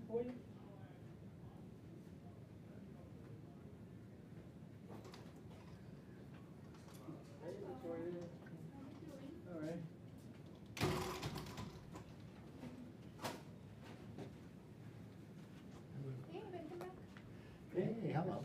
for you? Hey, Victoria. All right. Hey, welcome back. Hey, hello.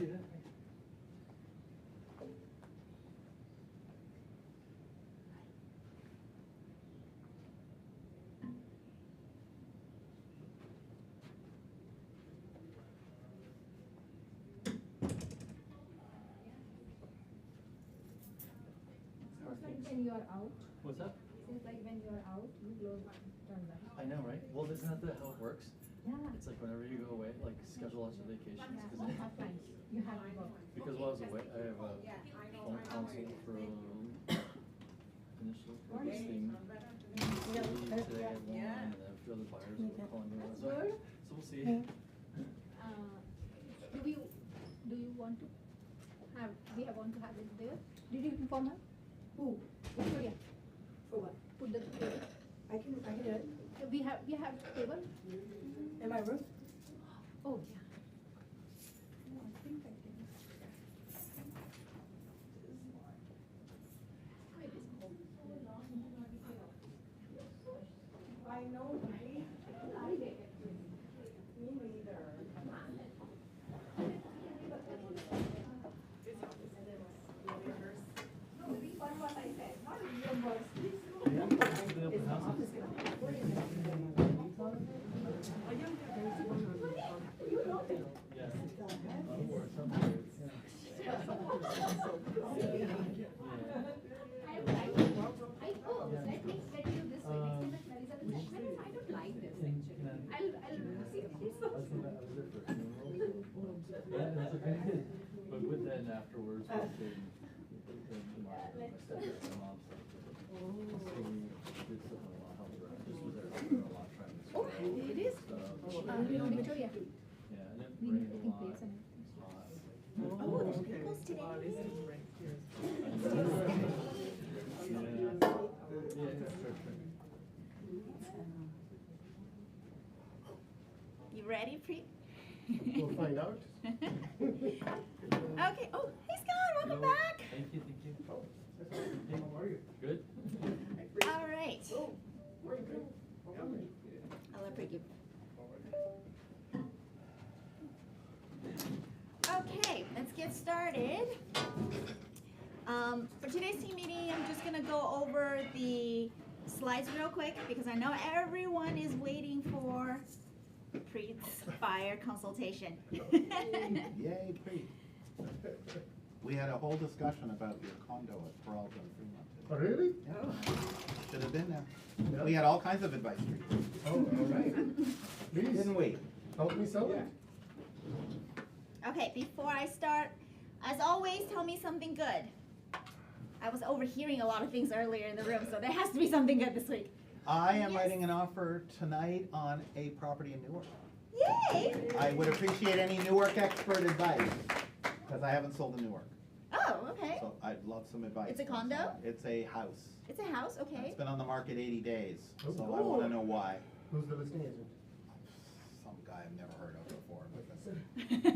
Seems like when you're out, What's up? seems like when you're out, you close turn back. I know, right? Well, isn't that how it works? Yeah. It's like whenever you go away, like schedule lots of vacations. Yeah, Cause you have plans, you have to go. because while I was away, I have a phone consult from initial purchasing today at 1, and then a few other buyers were calling me. That's So good. we'll see. Do you want to have, we have want to have it there? Did you inform her? Who? Victoria, For what? put the table. I can do it. We have table? In my room? Oh, yeah. No, I think I can. I know, right? I get it. Me neither. No, refund what I said, not reimburse. Yeah, the open houses. You know it. Yes. Or something. Yeah. Let me do this way. Next time if Marisa will check, I don't like this actually. I'll see if she's I was there for a funeral. Yeah, that's okay. But with that afterwards, we stayed in my stepdad, my mom's side. So we did something a lot, helped her out. Just was there helping her a lot, trying to. Oh, it is? Victoria. Yeah, and it We rained need a taking lot. place and Hot. Oh, there's pickles today. You ready, Pre? We'll find out. Okay, oh, hey Scott, welcome back. Thank you, thank you. Oh, how are you? Good? All right. Oh, where you been? I'll let Pre Okay, let's get started. For today's team meeting, I'm just gonna go over the slides real quick because I know everyone is waiting for Preet's fire consultation. Yay, Pete. We had a whole discussion about your condo at Peralta and Fremont. Oh, really? Should have been there. Yeah. We had all kinds of advice for you. Oh, all right. Please. Didn't we? Help me sell it. Okay, before I start, as always, tell me something good. I was overhearing a lot of things earlier in the room, so there has to be something good this week. I am Yes. writing an offer tonight on a property in Newark. Yay! I would appreciate any Newark expert advice, because I haven't sold in Newark. Oh, okay. So I'd love some advice. It's a from condo? someone. It's a house. It's a house, okay. It's been on the market 80 days, Oh. so I want to know why. Who's the listing agent? Some guy I've never heard of before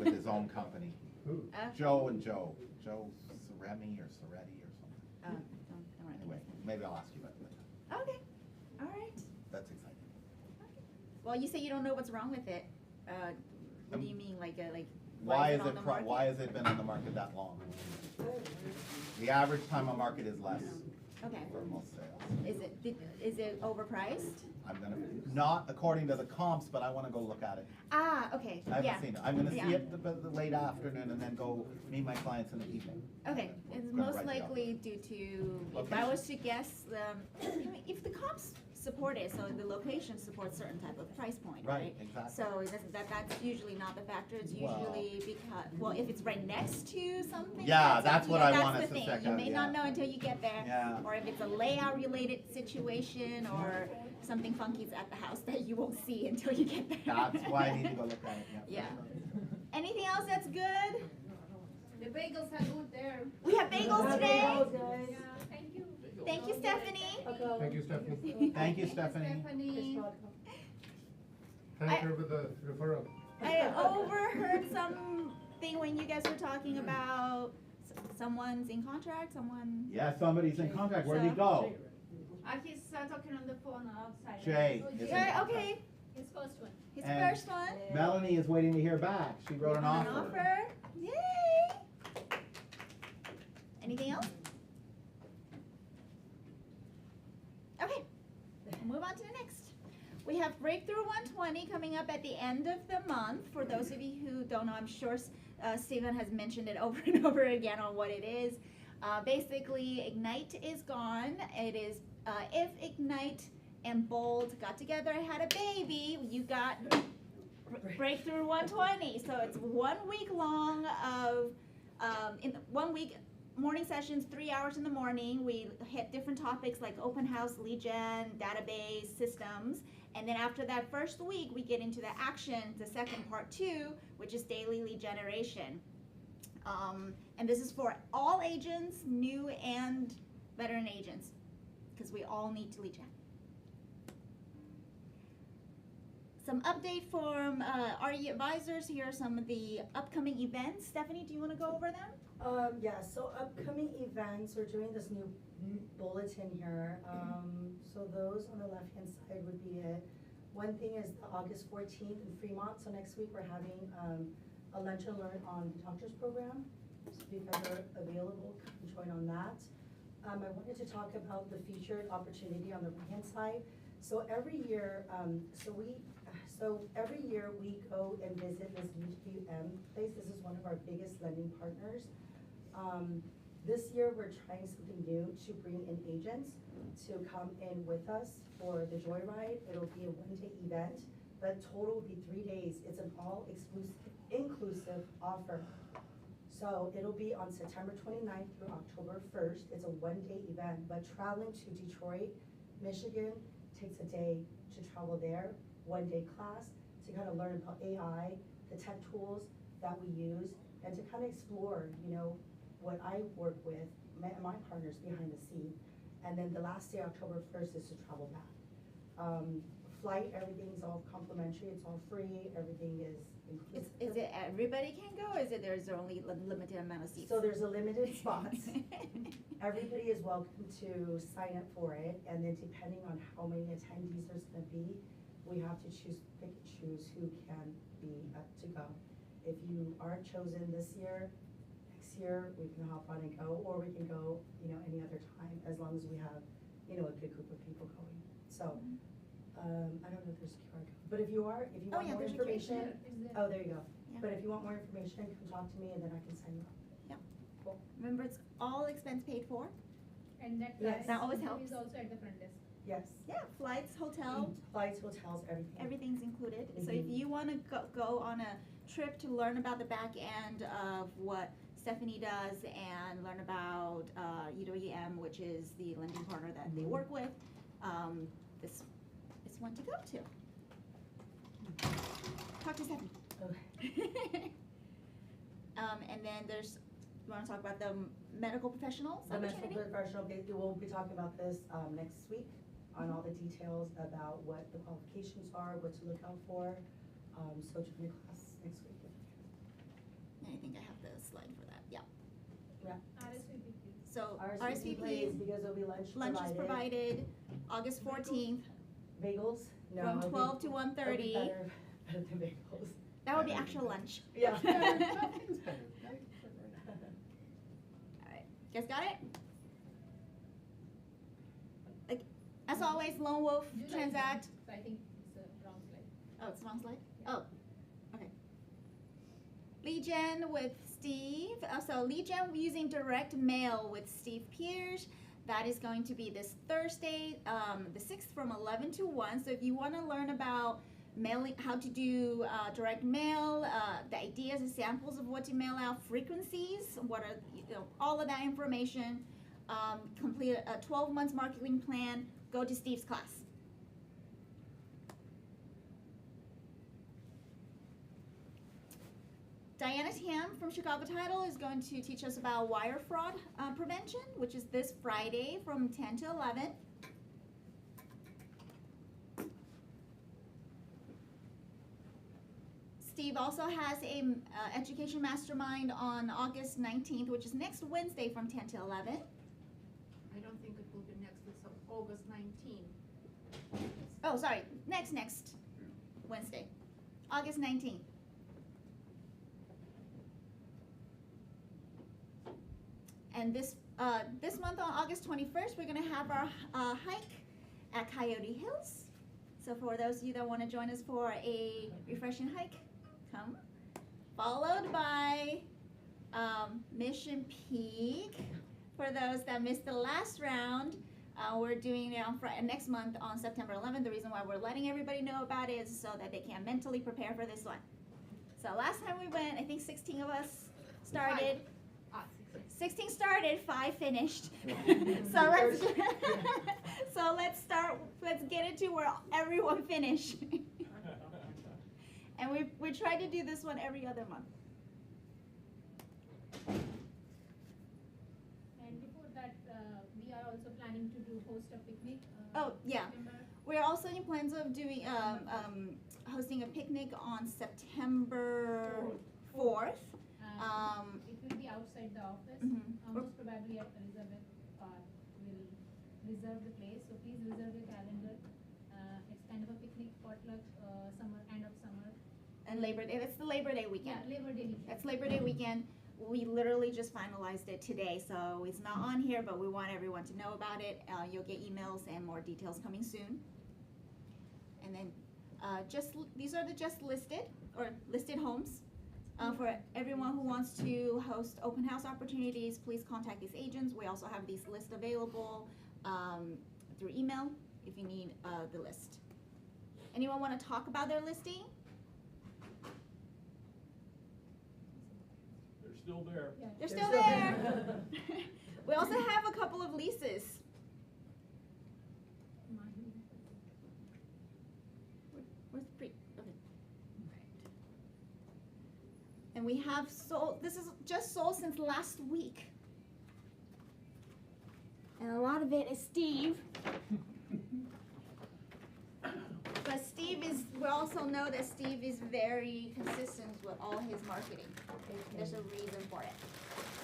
with his own company. Who? Joe and Joe. Joe Ceremi or Soretti or something. Don't worry. Anyway, maybe I'll ask you about it later. Okay, all right. That's exciting. Well, you say you don't know what's wrong with it. What do you mean, like Why is is on it, the market? why has it been on the market that long? The average time on market is less Okay. for most sales. Is it overpriced? I'm gonna, not according to the comps, but I wanna go look at it. Ah, okay, I yeah. haven't seen it. I'm gonna see Yeah. it the late afternoon and then go meet my clients in the evening. Okay, it's Gonna most write it down. likely due to, if I was to guess, if the comps support it, so the location supports certain type of price point, right? Right, exactly. So that's usually not the factor, it's Well- usually because, well, if it's right next to something. Yeah, that's what I that's want the us to thing. check You out, may not yeah. know until you get there. Yeah. Or if it's a layout related situation, or something funky's at the house that you won't see until you get there. That's why I need to go look at it, yeah. Yeah. Anything else that's good? The bagels are good there. We have bagels today. Yeah, thank you. Thank you, Stephanie. Thank you, Stephanie. Thank you, Stephanie. Stephanie. Thank her for the referral. I overheard something when you guys were talking about someone's in contract, someone. Yeah, somebody's in contact. Where'd he So- go? He's talking on the phone outside. Jay. Oh, is Jay. in Yeah, contact. okay, His first one. his And- first one. Melanie is waiting to hear back. She wrote an An offer. offer. Yay! Anything else? Okay, we'll move on to the next. We have Breakthrough 120 coming up at the end of the month. For those of you who don't know, I'm sure Stephen has mentioned it over and over again on what it is. Basically, Ignite is gone. It is if Ignite and Bold got together and had a baby, you got Breakthrough 120. So it's 1 week long of, in 1 week, morning sessions, 3 hours in the morning. We hit different topics like open house, lead gen, database, systems. And then after that first week, we get into the action, the second part 2, which is daily lead generation. And this is for all agents, new and veteran agents, because we all need to lead gen. Some update from RE Advisors. Here are some of the upcoming events. Stephanie, do you want to go over them? Yeah, so upcoming events, we're doing this new bulletin here. So those on the left-hand side would be it. One thing is the August 14th in Fremont, so next week we're having a lunch and learn on the doctor's program. So if you guys are available, come join on that. I wanted to talk about the featured opportunity on the right-hand side. So every year, every year we go and visit this UWM place. This is one of our biggest lending partners. This year we're trying something new to bring in agents to come in with us for the Joyride. It'll be a 1-day event, but total will be 3 days. It's an all inclusive offer. So it'll be on September 29th through October 1st. It's a 1-day event, but traveling to Detroit, Michigan takes a day to travel there, 1-day class to kind of learn about AI, the tech tools that we use, and to kind of explore, what I work with, my partners behind the scene. And then the last day, October 1st, is to travel back. Flight, everything's all complimentary, it's all free, everything is inclusive. Is it everybody can go, or is it there's only limited amount of seats? So there's a limited spots. Everybody is welcome to sign up for it, and then depending on how many attendees there's gonna be, we have to pick and choose who can be to go. If you are chosen this year, next year, we can hop on and go, or we can go, any other time, as long as we have, a good group of people going. So, I don't know if there's a QR code, but if you want yeah, more there's a QR information, Is there? oh, there you go. Yeah. But if you want more information, come talk to me and then I can sign you up. Remember, it's all expense paid for. And that Yes. price That always helps. is also at the front desk. Yes. Yeah, flights, hotel, Flights, hotels, everything. everything's included. So if Mhm. you want to go on a trip to learn about the back end of what Stephanie does and learn about UWM, which is the lending partner that they Mhm. work with, this is one to go to. Talk to Stephanie. Okay. And then you want to talk about the medical professionals The medical opportunity? professional, we'll be talking about this next week on all the details about what the qualifications are, what to look out for. So join the class next week. I think I have the slide for that, yeah. RSVP, please. So RSVP please, because there'll be lunch provided. lunch is provided August 14th. Bagels? No. From I think 12 to it'll be 1:30. Better than bagels. That would be actual lunch. Yeah. Nothing's better. Alright, guys got it? Like, as always, Lone Wolf You like Transact. that? So I think it's a wrong slide. Oh, it's the wrong slide? Oh, okay. Lead Gen with Steve. So Lead Gen using direct mail with Steve Pierce. That is going to be this Thursday, the 6th from 11 to 1. So if you want to learn about mailing, how to do direct mail, the ideas and samples of what to mail out, frequencies, what are, all of that information, complete a 12 months marketing plan, go to Steve's class. Diana Tam from Chicago Title is going to teach us about wire fraud prevention, which is this Friday from 10 to 11. Steve also has a education mastermind on August 19th, which is next Wednesday from 10 to 11. I don't think it will be next, it's August 19. Oh, sorry, next Wednesday, August 19th. And this month on August 21st, we're gonna have our hike at Coyote Hills. So for those of you that wanna join us for a refreshing hike, come. Followed by Mission Peak. For those that missed the last round, we're doing it on next month on September 11th. The reason why we're letting everybody know about it is so that they can mentally prepare for this one. So last time we went, I think 16 of us started. 16 started, 5 finished. So let's get into where everyone finished. And we try to do this one every other month. And before that, we are also planning to host a picnic. Oh, yeah. September. We're also in plans of doing hosting a picnic on September 4th. It will be outside the office, most probably at Elizabeth Park. We'll reserve the place, so please reserve your calendar. It's kind of a picnic potluck, end of summer. And Labor Day, that's the Labor Day weekend. Yeah, Labor Day weekend. That's Labor Day weekend. We literally just finalized it today, so it's not on here, but we want everyone to know about it. You'll get emails and more details coming soon. And then these are the just listed homes. For everyone who wants to host open house opportunities, please contact these agents. We also have these lists available through email if you need the list. Anyone want to talk about their listing? They're still there. Yeah. They're still there. We also have a couple of leases. Where's the okay. And we have sold, this is just sold since last week. And a lot of it is Steve. But we also know that Steve is very consistent with all his marketing. There's a reason for it.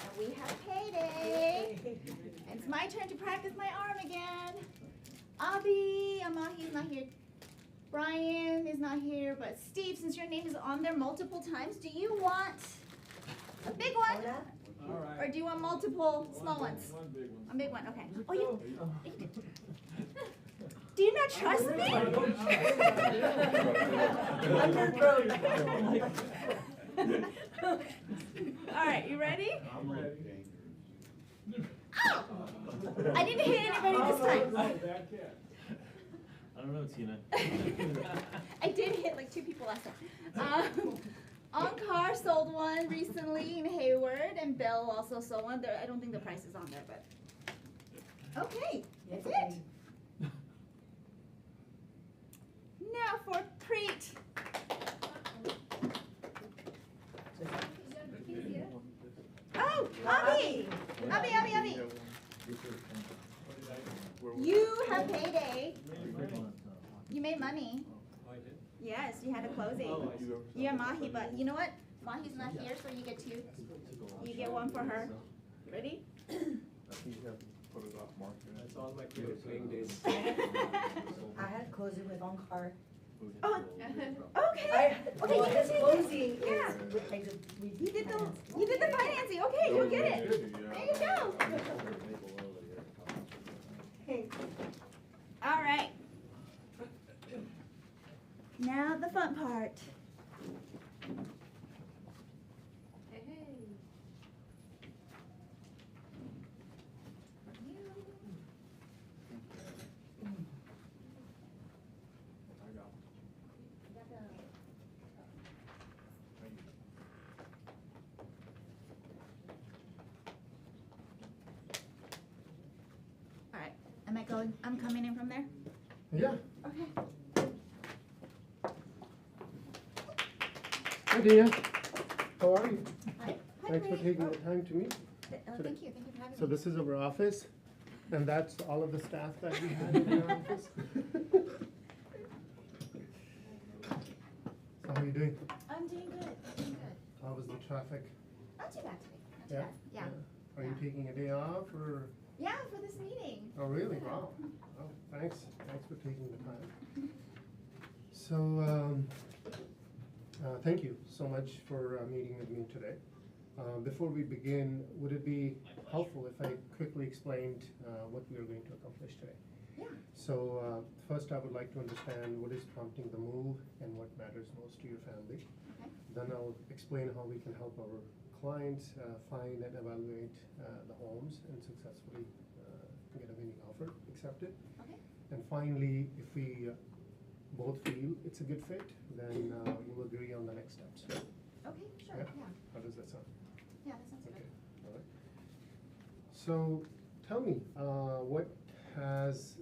And we have payday. And it's my turn to practice my arm again. Amahi's not here. Brian is not here, but Steve, since your name is on there multiple times, do you want a big one? All right. Or do you want multiple small ones? One big one. A big one, okay. Oh, you. Do you not trust me? All right, you ready? I'm ready. Ow! I didn't hit anybody this time. Bad cat. I don't know, Tina. I did hit like 2 people last time. Oncar sold one recently in Hayward, and Bell also sold one. I don't think the price is on there, but okay, that's it. Now for Preet. Oh, Abby! Abby! You have payday. You made money. I did? Yes, you had a closing. You and Mahi, but you know what? Mahi's not here, so you get 2. You get 1 for her. Ready? I think you have to put it off market. That's all my favorite paying days. I had closing with Oncar. Oh, okay. Okay, you his did closing yeah. is, You did the financing. Okay, you'll get it. There you go. All right. Now the fun part. Hey. All right. Am I going? I'm coming in from there. Yeah. Okay. Hi, Dina. How are you? Hi. Thanks for taking the time to meet. Thank you. Thank you for having So me. this is our office, and that's all of the staff that we have in our office. So how are you doing? I'm doing was the traffic? Not too bad today, not too bad, yeah. Are you Yeah. taking a day off or? Yeah, for this meeting. Oh, really? Yeah. Wow. Oh, thanks for taking the time. So, thank you so much for meeting with me today. Before we begin, would it be helpful if I quickly explained what we are going to accomplish today? Yeah. So, first I would like to understand what is prompting the move and what matters most to your family. Okay. Then I'll explain how we can help our clients find and evaluate the homes and successfully get a winning offer accepted. Okay. And finally, if we both feel it's a good fit, then we'll agree on the next steps. Okay, sure, Yeah? yeah. How does that sound? Yeah, that sounds Okay, good. all right. So, tell me, what has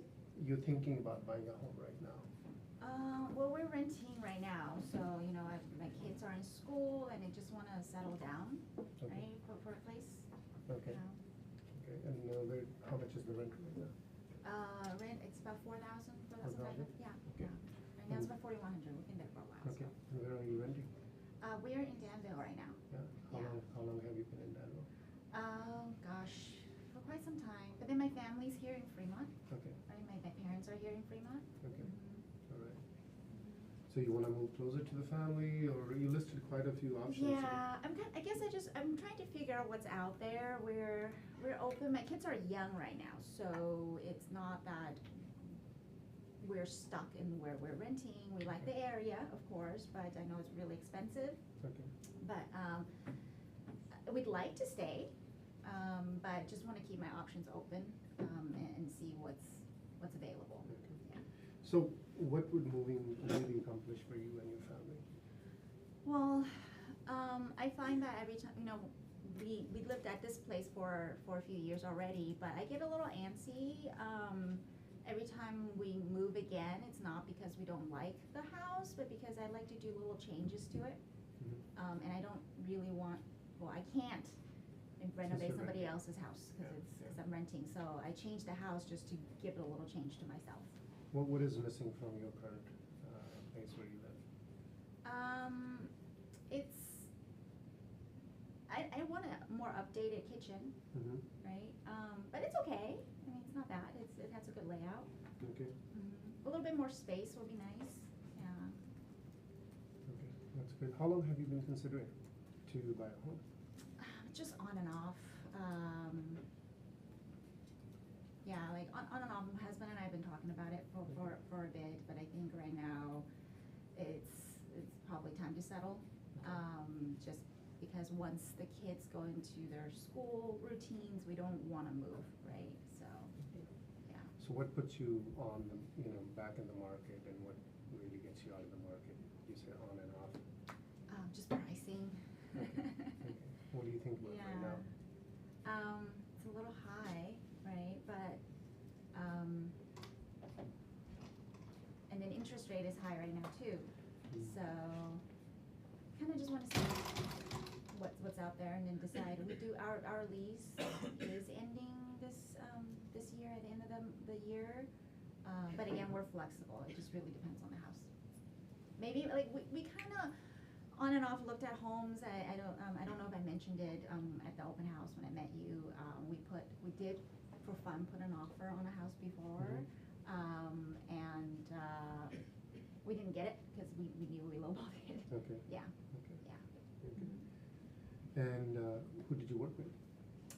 you thinking about buying a home right now? Well, we're renting right now, so, you know, my kids are in school and I just wanna settle down, Okay. right, for a place. Okay, You know. okay, and how much is the rent right now? Rent, it's about 4,000, 4,000? yeah, Okay. yeah. Right now it's about 4,100, we've been there for a while, Okay, so. and where are you renting? We're in Danville right now. Yeah, Yeah. how long have you been in Danville? Oh, gosh, for quite some time, but then my family's here in Fremont, Okay, right, my parents are here in Fremont. okay, Mhm. all right. So you wanna move closer to the family, or you listed quite a few options? here. Yeah, I guess I'm trying to figure out what's out there. We're open. My kids are young right now, so it's not that we're stuck in where we're renting. We like the area, of course, but I know it's really expensive. Okay, But we'd like to stay, but just want to keep my options open and see what's available. okay. Yeah. So what would moving really accomplish for you and your family? Well, I find that every time, you know, we lived at this place for a few years already, but I get a little antsy. Every time we move again, it's not because we don't like the house, but because I like to do little changes to it. Mhm. And I don't really want, well, I can't renovate you're somebody renting. else's house, Yeah, because yeah. I'm renting, so I changed the house just to give it a little change to myself. What is missing from your current place where you live? I want a more updated kitchen, Mm-hmm. right? But it's okay. I mean, it's not bad. It has a good layout. Okay, A little bit more space would be nice. Yeah. okay, that's good. How long have you been considering to buy a home? Just on and off. Yeah, like on and off. My husband and I have been talking about it for a bit, but I think right now it's probably time to settle. Just because once the kids go into their school routines, we don't want to move, right? So, yeah. So what puts you on the, back in the market, and what really gets you out of the market? You say on and off. Just pricing. Okay. What do you think about right now? It's a little high, right? But, and then interest rate is high right now too. Mm. So, kind of just want to see what's out there and then decide. We do, our lease is ending this year, at the end of the year. But again, we're flexible. It just really depends on the house. Maybe, like, we kind of on and off looked at homes. I don't know if I mentioned it at the open house when I met you. We did for fun put an offer on a house before, and we didn't get it because we knew we lowballed it. Okay. Yeah, Okay. yeah. Okay. And who did you work with?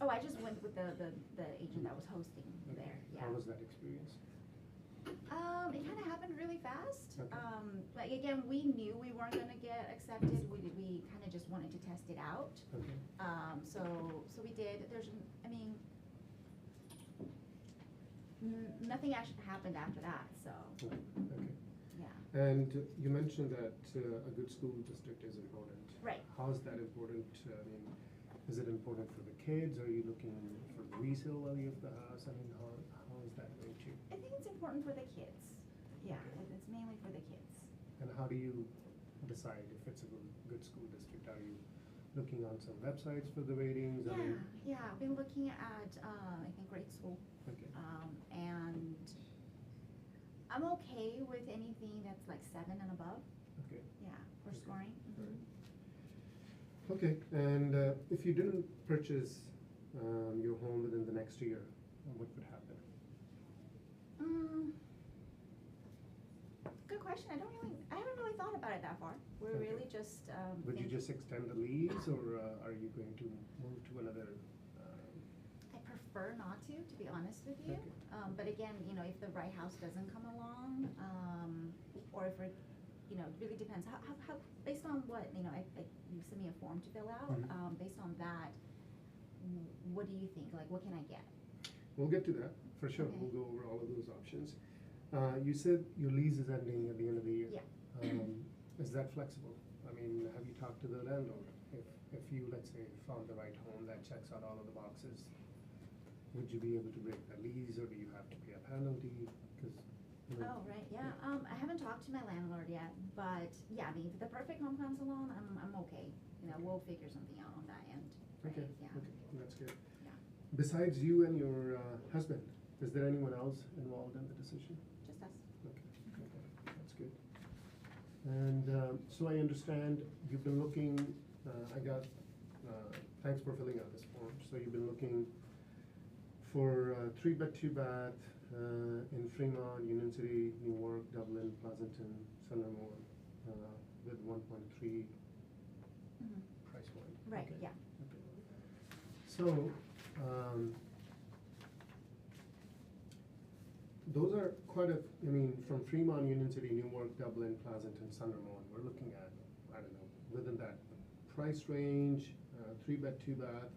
Oh, I just went with the agent that was hosting Okay. there. Yeah. How was that experience? It kind of happened really fast. Okay. Like again, we knew we weren't gonna get accepted. We kind of just wanted to test it out. Okay. So we did. Nothing actually happened after that. So Okay. Okay. yeah. And you mentioned that a good school district is important. Right. How is that important? Is it important for the kids? Are you looking for the resale value of the house? How is that going to? I think it's important for the kids. Yeah, it's mainly for the kids. And how do you decide if it's a good school district? Are you looking on some websites for the ratings? Yeah. I've been looking at I think Great School. Okay. And I'm okay with anything 7 and above. Okay. Yeah, for Okay. scoring. All right. Mhm. Okay, and if you didn't purchase your home within the next year, what would happen? Good question. I haven't really thought about it that far. We're Okay. really just, Would you thinking- just extend the lease, or are you going to move to another? I prefer not to be honest with you. Okay. But again, you know, if the right house doesn't come along, or if it, you know, it really depends. How, based on what, you know, you sent me a form to fill out. Mhm. Based on that, what do you think? Like, what can I get? We'll get to that, for sure. Okay. We'll go over all of those options. You said your lease is ending at the end of the year. Yeah. Is that flexible? I mean, have you talked to the landlord? If you, let's say, found the right home that checks out all of the boxes, would you be able to break that lease, or do you have to pay a penalty? 'Cause, you know, Oh, right, yeah. I haven't talked to my landlord yet, but yeah, I mean, if the perfect home comes along, I'm okay. You know, we'll figure something out on that end. Right? Okay, Yeah. okay, that's good. Yeah. Besides you and your husband, is there anyone else involved in the decision? Just us. Okay, okay, that's good. And so I understand you've been looking, thanks for filling out this form. So you've been looking for 3-bed, 2-bath in Fremont, Union City, Newark, Dublin, Pleasanton, Sundermore, with 1.3 Mhm. price point. Right, Okay, yeah. okay. So, those are quite I mean, from Fremont, Union City, Newark, Dublin, Pleasanton, Sundermore, we're looking at, I don't know, within that price range, 3-bed, 2-bath,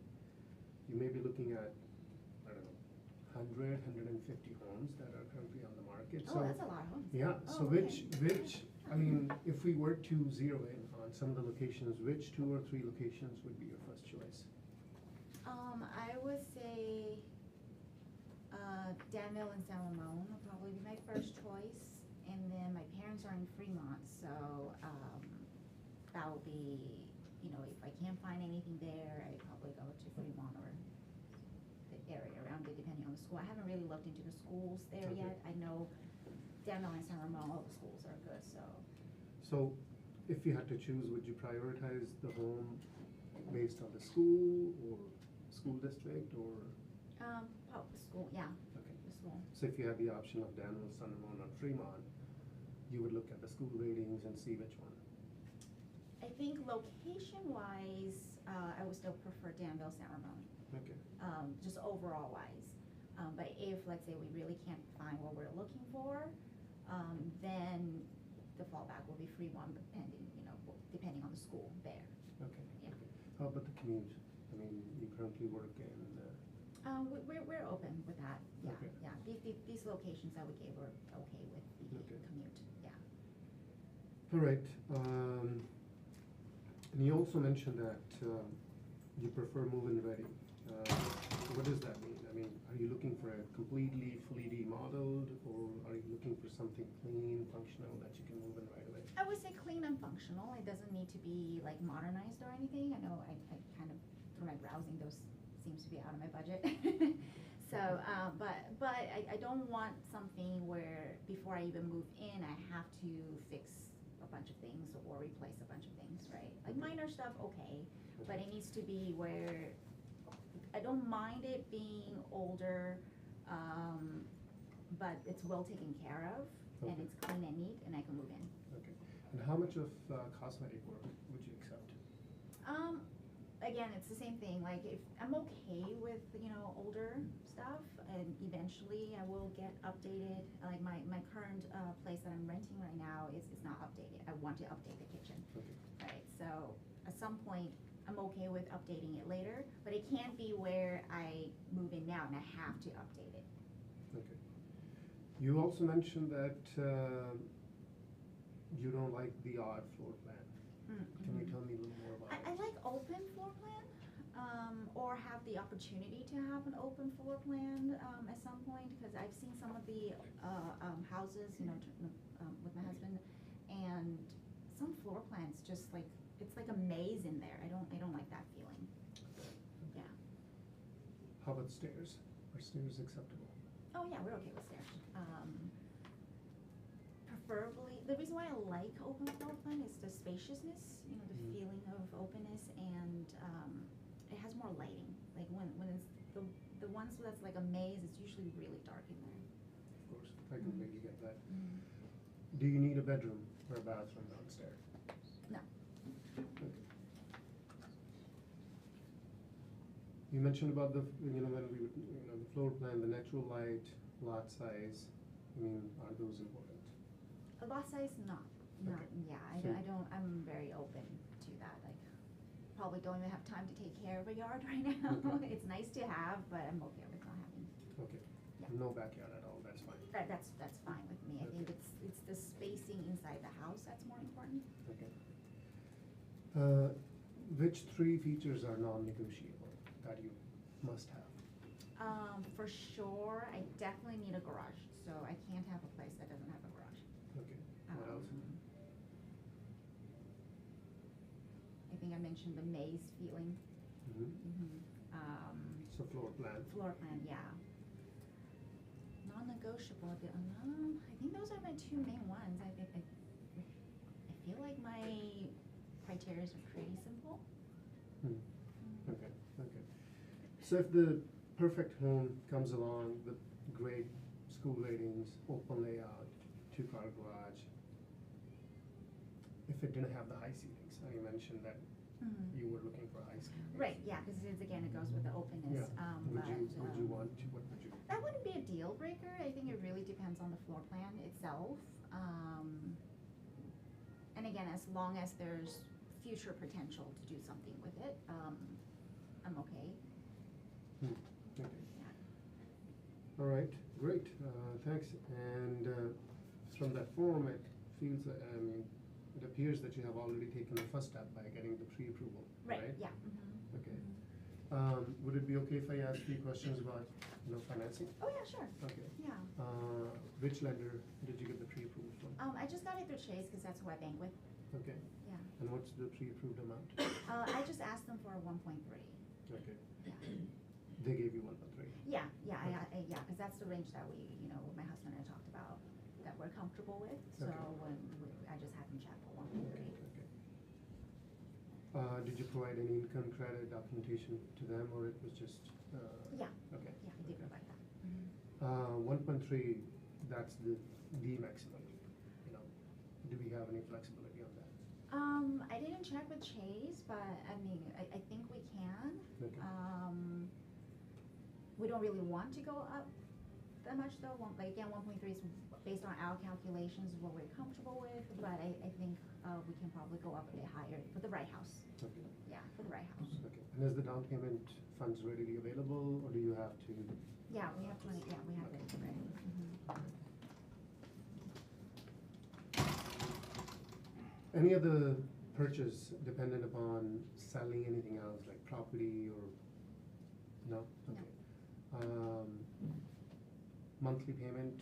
you may be looking at, I don't know, 150 homes that are currently on the market. Oh, So, that's a lot of homes. yeah, Oh, so okay. which, I mean, if we were to zero in on some of the locations, which 2 or 3 locations would be your first choice? I would say, Danville and San Ramon will probably be my first choice. And then my parents are in Fremont, so, that will be, you know, if I can't find anything there, I'd probably go to Fremont or the area around it, depending on the school. I haven't really looked into the schools there Okay. yet. I know Danville and San Ramon, all the schools are good, so. So, if you had to choose, would you prioritize the home based on the school or school district, or? Probably school, yeah, Okay. the school. So if you had the option of Danville, Sundermore, or Fremont, you would look at the school ratings and see which one? I think location-wise, I would still prefer Danville, San Ramon, Okay, just overall wise. But if, let's say, we really can't find what we're looking for, then the fallback will be Fremont, depending on the school there. okay. Yeah. Okay. How about the commute? I mean, you currently work in, We're open with that, yeah, Okay. yeah. These locations that we gave were okay with the Okay. commute, yeah. all right. And you also mentioned that you prefer move-in ready. What does that mean? I mean, are you looking for a completely fully remodeled, or are you looking for something clean, functional, that you can move in right away? I would say clean and functional. It doesn't need to be like modernized or anything. I know I kind of, through my browsing, those seems to be out of my budget. So, but I don't want something where before I even move in, I have to fix a bunch of things or replace a bunch of things, right? Like minor stuff, okay, but it needs to be where, I don't mind it being older, but it's well taken care of, and Okay. it's clean and neat, and I can move in. Okay. And how much of cosmetic work would you accept? Again, it's the same thing, like if, I'm okay with, older stuff, and eventually I will get updated, like my current, place that I'm renting right now is not updated, I want to update the kitchen, Okay. right? So, at some point, I'm okay with updating it later, but it can't be where I move in now and I have to update it. Okay. You also mentioned that you don't like the odd floor plan. Can you tell me a little more about I it? like open floor plan, or have the opportunity to have an open floor plan, at some point, because I've seen some of the, houses, with my husband, and some floor plans just like, it's like a maze in there, I don't like that feeling, yeah. How about stairs? Are stairs acceptable? Oh, yeah, we're okay with stairs. preferably, the reason why I like open floor plan is the spaciousness, you know, the Mhm. feeling of openness, and, it has more lighting. Like when it's, the ones that's like a maze, it's usually really dark in there. Of course, I completely get that. Mm. Do you need a bedroom or a bathroom downstairs? No. Okay. You mentioned about the, you know, when we would, you know, the floor plan, the natural light, lot size, I mean, are those important? A lot size, not, Okay. yeah, So- I don't, I'm very open to that, like, probably don't even have time to take care of a yard right now. Okay. It's nice to have, but I'm okay with not having. Okay, Yeah. no backyard at all, that's fine. That's fine with me. I think Okay. it's the spacing inside the house that's more important. Okay. Which three features are non-negotiable that you must have? For sure, I definitely need a garage, so I can't have a place that doesn't have a garage. Okay, what else? I think I mentioned the maze feeling. Mhm. So floor plan. Floor plan, yeah. Non-negotiable, I think those are my two main ones. I feel like my criteria are pretty simple. Hmm. Okay, okay. So if the perfect home comes along with great school ratings, open layout, two-car garage, if it didn't have the high ceilings, you mentioned that Mhm. you were looking for high ceilings. Right, yeah, because it's, again, it goes with the openness. Yeah, But, would you want to, what would you? that wouldn't be a deal breaker. I think it really depends on the floor plan itself. And again, as long as there's future potential to do something with it, I'm okay. Hmm, okay. Yeah. All right, great, thanks. And from that form, it feels, I mean, it appears that you have already taken the first step by getting the pre-approval, right? Right, yeah. Mhm. Okay. Would it be okay if I ask you questions about, you know, financing? Oh, yeah, sure. Okay. Yeah. Which lender did you get the pre-approval from? I just got it through Chase because that's who I bank with. Okay, Yeah. and what's the pre-approved amount? I just asked them for a 1.3. Okay, Yeah. they gave you 1.3. Yeah, yeah, because that's the range that we, you know, my husband and I talked about, that we're comfortable with. So Okay. when I just had them check for 1.3. Okay. Did you provide any income credit documentation to them, or it was just? Yeah. Okay. Yeah, I did provide that. 1.3, that's the maximum, you know, do we have any flexibility on that? I didn't check with Chase, but I mean, I think we can. Okay. We don't really want to go up that much though. Like again, 1.3 is based on our calculations of what we're comfortable with, but I think we can probably go up a bit higher for the right house. Okay. Yeah, for the right house. Okay, and is the down payment funds readily available, or do you have to? Yeah, we have 20. Yeah, we have it ready. Mhm. Any other purchase dependent upon selling anything else, like property or, no? Okay. Monthly payment,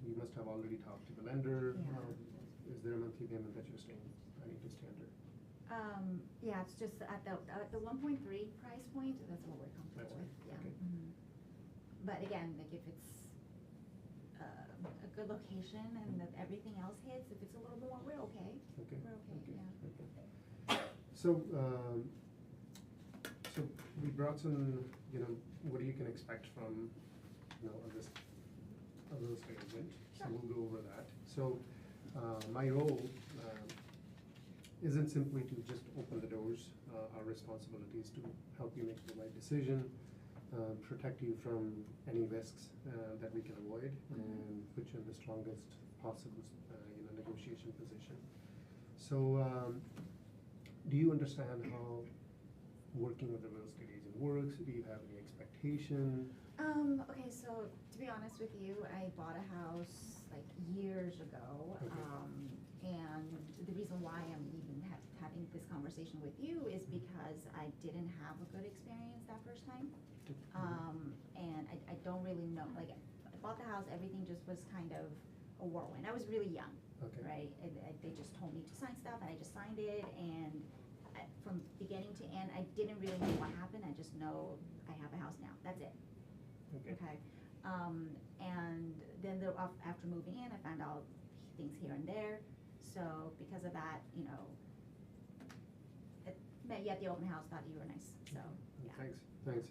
you must have already talked to the lender. Yeah. Is there a monthly payment that you're staying, I need to stay under? Yeah, it's just at the 1.3 price point. That's what we're comfortable That's with. right, Yeah. okay. Mhm. But again, like if it's a good location and that everything else hits, if it's a little more, we're okay. Okay. We're okay. Yeah. Okay. So, so we brought some, you know, what you can expect from, you know, a real estate agent, so Sure. we'll go over that. So, my role, isn't simply to just open the doors. Our responsibility is to help you make the right decision, protect you from any risks, that we can avoid, and put you in the strongest possible, you know, negotiation position. So, do you understand how working with a real estate agent works? Do you have any expectation? Okay, so to be honest with you, I bought a house like years ago. Okay. And the reason why I'm even having this conversation with you is because I didn't have a good experience that first time. And I don't really know, like, I bought the house, everything just was kind of a whirlwind. I was really young, Okay. right? And they just told me to sign stuff, and I just signed it, and from beginning to end, I didn't really know what happened. I just know I have a house now. That's it. Okay. Okay. And then after moving in, I found out things one there. So because of that, you know, met you at the open house, thought you were nice, so, yeah. Thanks.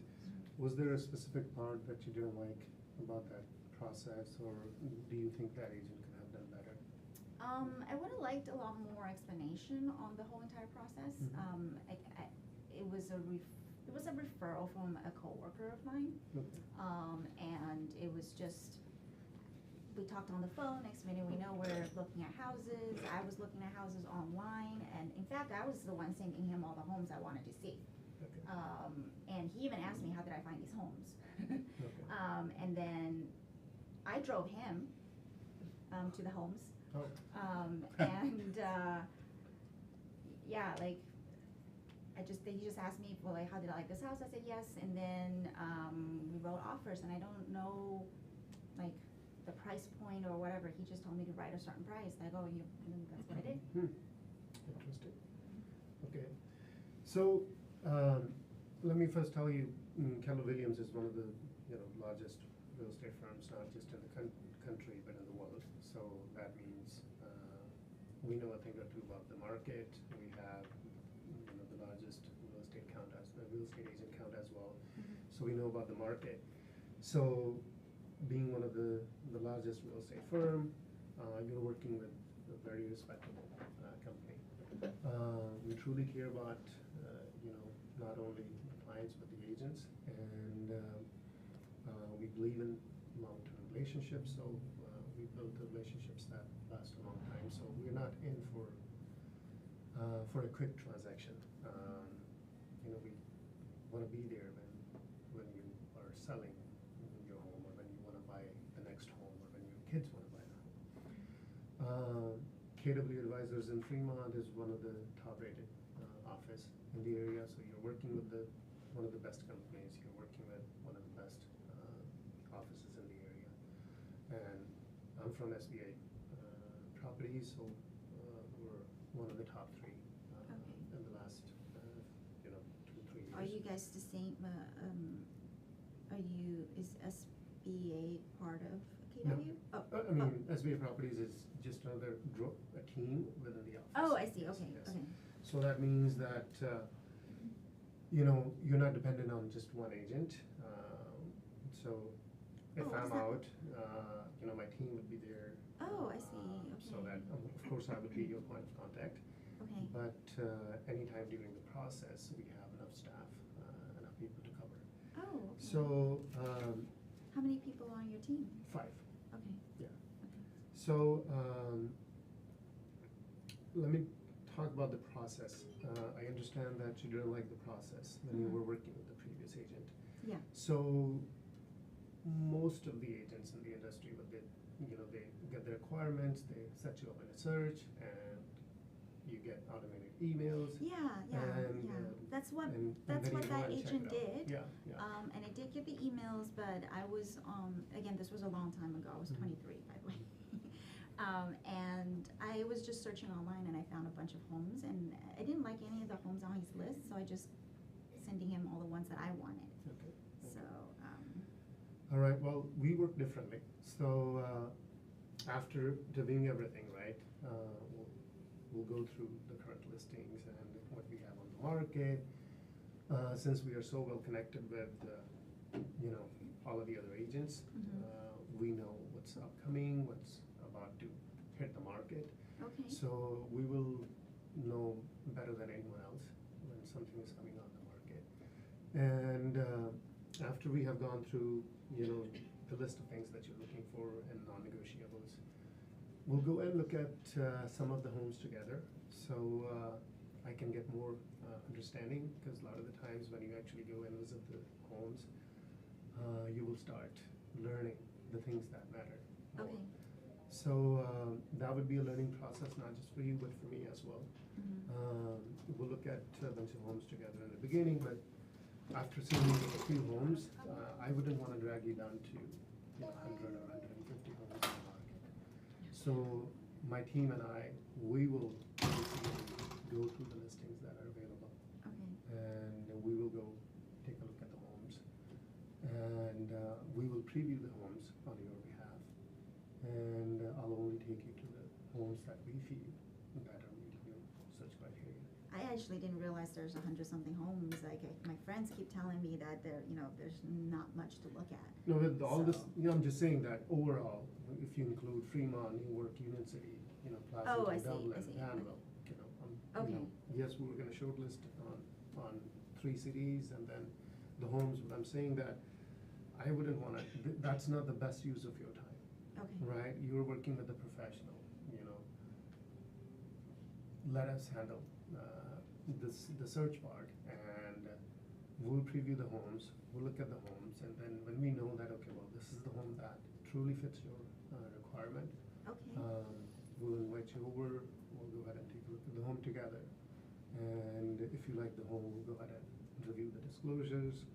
Was there a specific part that you didn't like about that process, or do you think that agent could have done better? I would have liked a lot more explanation on the whole entire process. Mhm. It was a referral from a coworker of mine. Okay. And it was just, we talked on the phone, next minute we know we're looking at houses, I was looking at houses online, and in fact, I was the one sending him all the homes I wanted to see. Okay. And he even asked me, how did I find these homes? Okay. And then I drove him, to the homes. Oh. And, yeah, like, he just asked me, well, like, how did I like this house? I said yes, and then, we wrote offers, and I don't know, like, the price point or whatever, he just told me to write a certain price, I go, and that's what I did. Interesting. Okay. So, let me first tell you, Keller Williams is one of the, largest real estate firms, not just in the country, but in the world. So that means, we know a thing or two about the market. We have, the largest real estate agent count as well. So we know about the market. So being one of the largest real estate firm, you're working with a very respectable company. We truly care about, not only the clients but the agents, and we believe in long-term relationships. So we built the relationships that last a long time. So we're not in for a quick transaction. We want to be there when you are selling your home, or when you want to buy the next home, or when your kids want to buy the home. KW Advisors in Fremont is one of the top-rated office in the area. So you're working with one of the best companies. You're working with one of the best offices in the area. And I'm from SBA Properties, so we're one of the top three in the last 2-3 years. Are you guys the same, is SBA part of KW? No. Oh. I mean, SBA Properties is just another a team within the office. Oh, I see, okay, Yes. okay. So that means that, you're not dependent on just one agent. So if Oh, I'm is that- out, my team would be there. Oh, I see, So okay. that, of course, I would be your point of contact. Okay. But anytime during the process, we have enough staff, enough people to cover. Oh, okay. So, How many people are on your team? 5, Okay, yeah. okay. So, let me talk about the process. I understand that you didn't like the process when you Mhm. were working with the previous agent. Yeah. So, most of the agents in the industry, what they get the requirements, they set you up in a search, and you get automated emails. Yeah, And, yeah. That's what, and that's then what you go that and check agent it out. did. Yeah. And I did get the emails, but I was, again, this was a long time ago, I was Mhm. 23, by the way. And I was just searching online and I found a bunch of homes, and I didn't like any of the homes on his list, so I just sending him all the ones that I wanted. Okay. So, All right, well, we work differently. So, after reviewing everything, right, we'll go through the current listings and what we have on the market. Since we are so well connected with, all of the other agents, Mhm. we know what's upcoming, what's about to hit the market. okay. So we will know better than anyone else when something is coming on the market. And after we have gone through, the list of things that you're looking for and non-negotiables, we'll go and look at some of the homes together. So I can get more understanding, because a lot of the times when you actually go and visit the homes, you will start learning the things that matter more. Okay. So that would be a learning process, not just for you, but for me as well. Mhm. We'll look at a bunch of homes together in the beginning, but after seeing a few homes, I wouldn't want to drag you down to 100 or 150 homes in the market. So my team and I, we will go through the listings that are available, Okay. and we will go take a look at the homes, and we will preview the homes on your behalf, and I'll only take you to the homes that we feel that are meeting your search criteria. I actually didn't realize there's 100-something homes, like, my friends keep telling me that there's not much to look at. No, with all this, So- I'm just saying that overall, if you include Fremont, Newark, Union City, Oh, I Pleasanton, see, Dublin, I see, Danville, Okay. yes, we were gonna shortlist on 3 cities and then the homes, but I'm saying that I wouldn't wanna, that's not the best use of your time, Okay. right? You're working with a professional, let us handle, the search part, and we'll preview the homes, we'll look at the homes, and then when we know that, okay, well, this is the home that truly fits your requirement, Okay. we'll invite you over, we'll go ahead and take a look at the home together. And if you like the home, we'll go ahead and review the disclosures,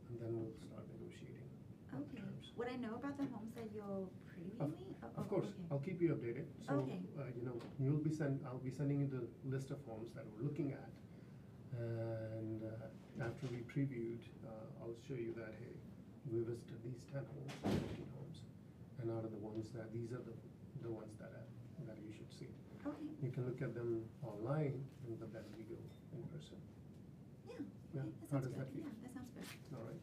and then we'll start negotiating on the Okay. terms. Would I know about the homes that you'll preview Of- me? Of course, Okay. I'll keep you updated. So, Okay. I'll be sending you the list of homes that we're looking at. And after we previewed, I'll show you that, hey, we visited these 10 homes, 15 homes. And out of the ones that, these are the ones that you should see. Okay. You can look at them online, but then we go in person. Yeah. Yeah, Okay, how that sounds does that good. feel? Yeah, that sounds good. All right.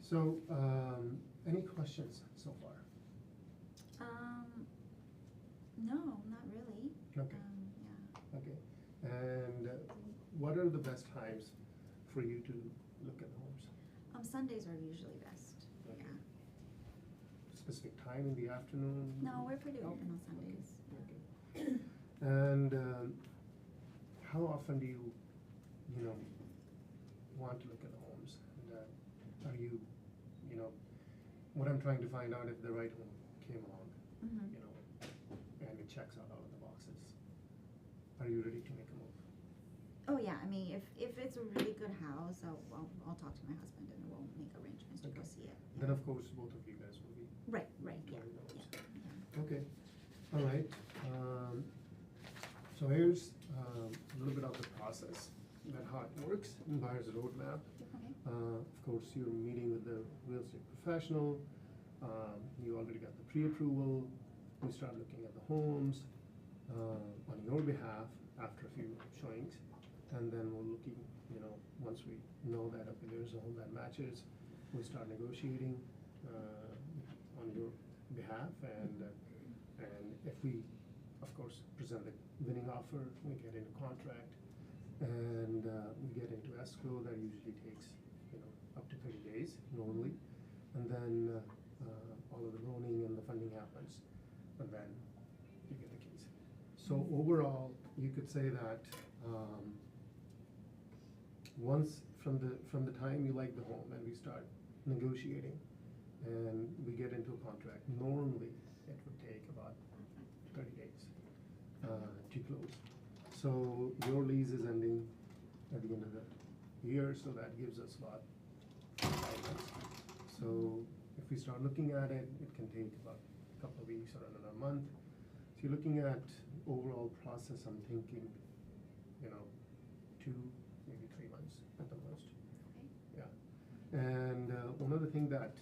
So, any questions so far? No, not really. Okay. Yeah. Okay. And what are the best times for you to look at the homes? Sundays are usually best. Okay. Yeah. Specific time in the afternoon? No, we're pretty open on Sundays. Okay. And how often do you want to look at the homes? And are you, what I'm trying to find out if the right home came along, Mhm. and it checks out all of the boxes. Are you ready to make a move? Oh, yeah, I mean, if it's a really good house, I'll talk to my husband and we'll make arrangements to go Okay. see it. Then, of course, both of you guys will be. Right, yeah, touring the yeah, homes. yeah. Okay, all right. So here's a little bit of the process, that how it works, buyer's roadmap. Okay. Of course, you're meeting with the real estate professional, you already got the pre-approval, we start looking at the homes on your behalf after a few showings, and then we're looking, once we know that, okay, there's a home that matches, we'll start negotiating on your behalf, and if we, of course, present the winning offer, we get into contract, and we get into escrow. That usually takes, up to 30 days normally, and then all of the loaning and the funding happens, and then you get the keys. So overall, you could say that once from the time you like the home and we start negotiating and we get into a contract, normally it would take about 30 days to close. So your lease is ending at the end of the year, so that gives us about 5 months. So if we start looking at it, it can take about a couple of weeks or another month. So you're looking at overall process, I'm thinking, 2, maybe 3 months at the most. Okay. Yeah. And one other thing that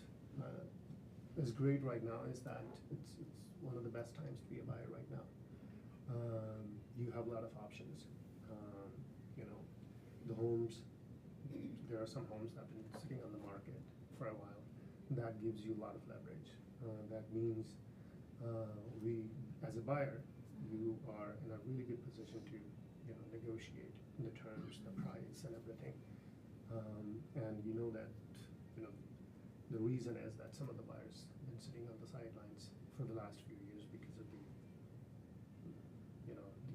is great right now is that it's one of the best times to be a buyer right now. You have a lot of options. The homes, there are some homes that have been sitting on the market for a while. That gives you a lot of leverage. That means we, as a buyer, you are in a really good position to, negotiate the terms, the price, and everything. And you know that, the reason is that some of the buyers have been sitting on the sidelines for the last few years because of the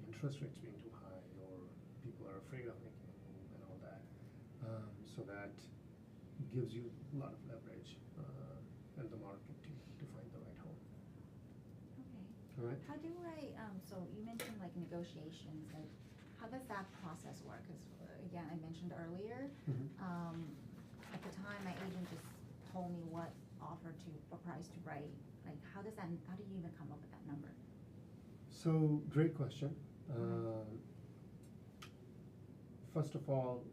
interest rates being too high, or people are afraid of making a move and all that. So that gives you a lot of leverage in the market to find the right home. Okay. All right? How do I, so you mentioned like negotiations, like, how does that process work? Because again, I mentioned earlier, Mhm. At the time, my agent just told me what price to write. Like, how do you even come up with that number? So, great question. First of all,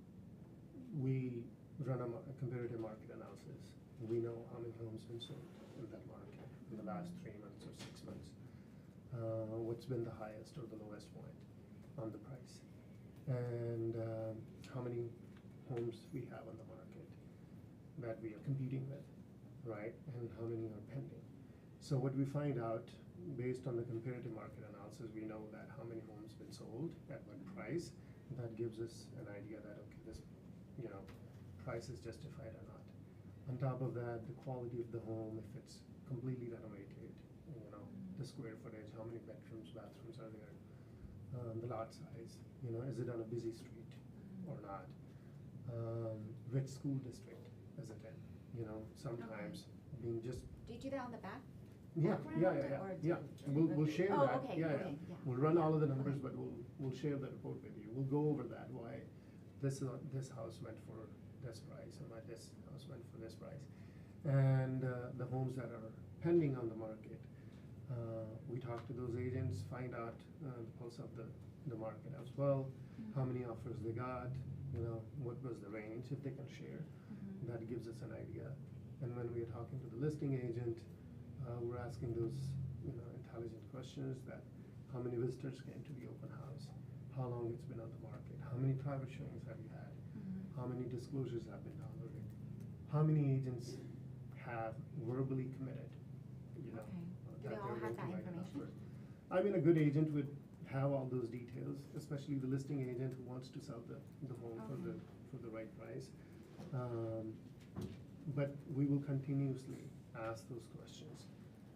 we run a comparative market analysis. We know how many homes been sold in that market in the last 3 months or 6 months. What's been the highest or the lowest point on the price, and how many homes we have on the market that we are competing with, right? And how many are pending. So what we find out based on the comparative market analysis, we know that how many homes been sold at what price. That gives us an idea that, okay, this, price is justified or not. On top of that, the quality of the home, if it's completely renovated, the square footage, how many bedrooms, bathrooms are there, the lot size, is it on a busy street or not? Which school district is it in? Sometimes being just. Do you do that on the back? Yeah. Or do you- We'll share Oh, that. okay, Yeah. okay, yeah. We'll run all of the numbers, but we'll share the report with you. We'll go over that, why this house went for this price and why this house went for this price. And the homes that are pending on the market, we talk to those agents, find out the pulse of the market as well, how many offers they got, what was the range, if they can share. That gives us an idea. And when we are talking to the listing agent, we're asking those, intelligent questions that how many visitors came to the open house, how long it's been on the market, how many private showings have you had, how many disclosures have been downloaded, how many agents have verbally committed, Okay. Do they that all they're have going to that write an information? offer. I mean, a good agent would have all those details, especially the listing agent who wants to sell the home Okay. for the right price. But we will continuously ask those questions,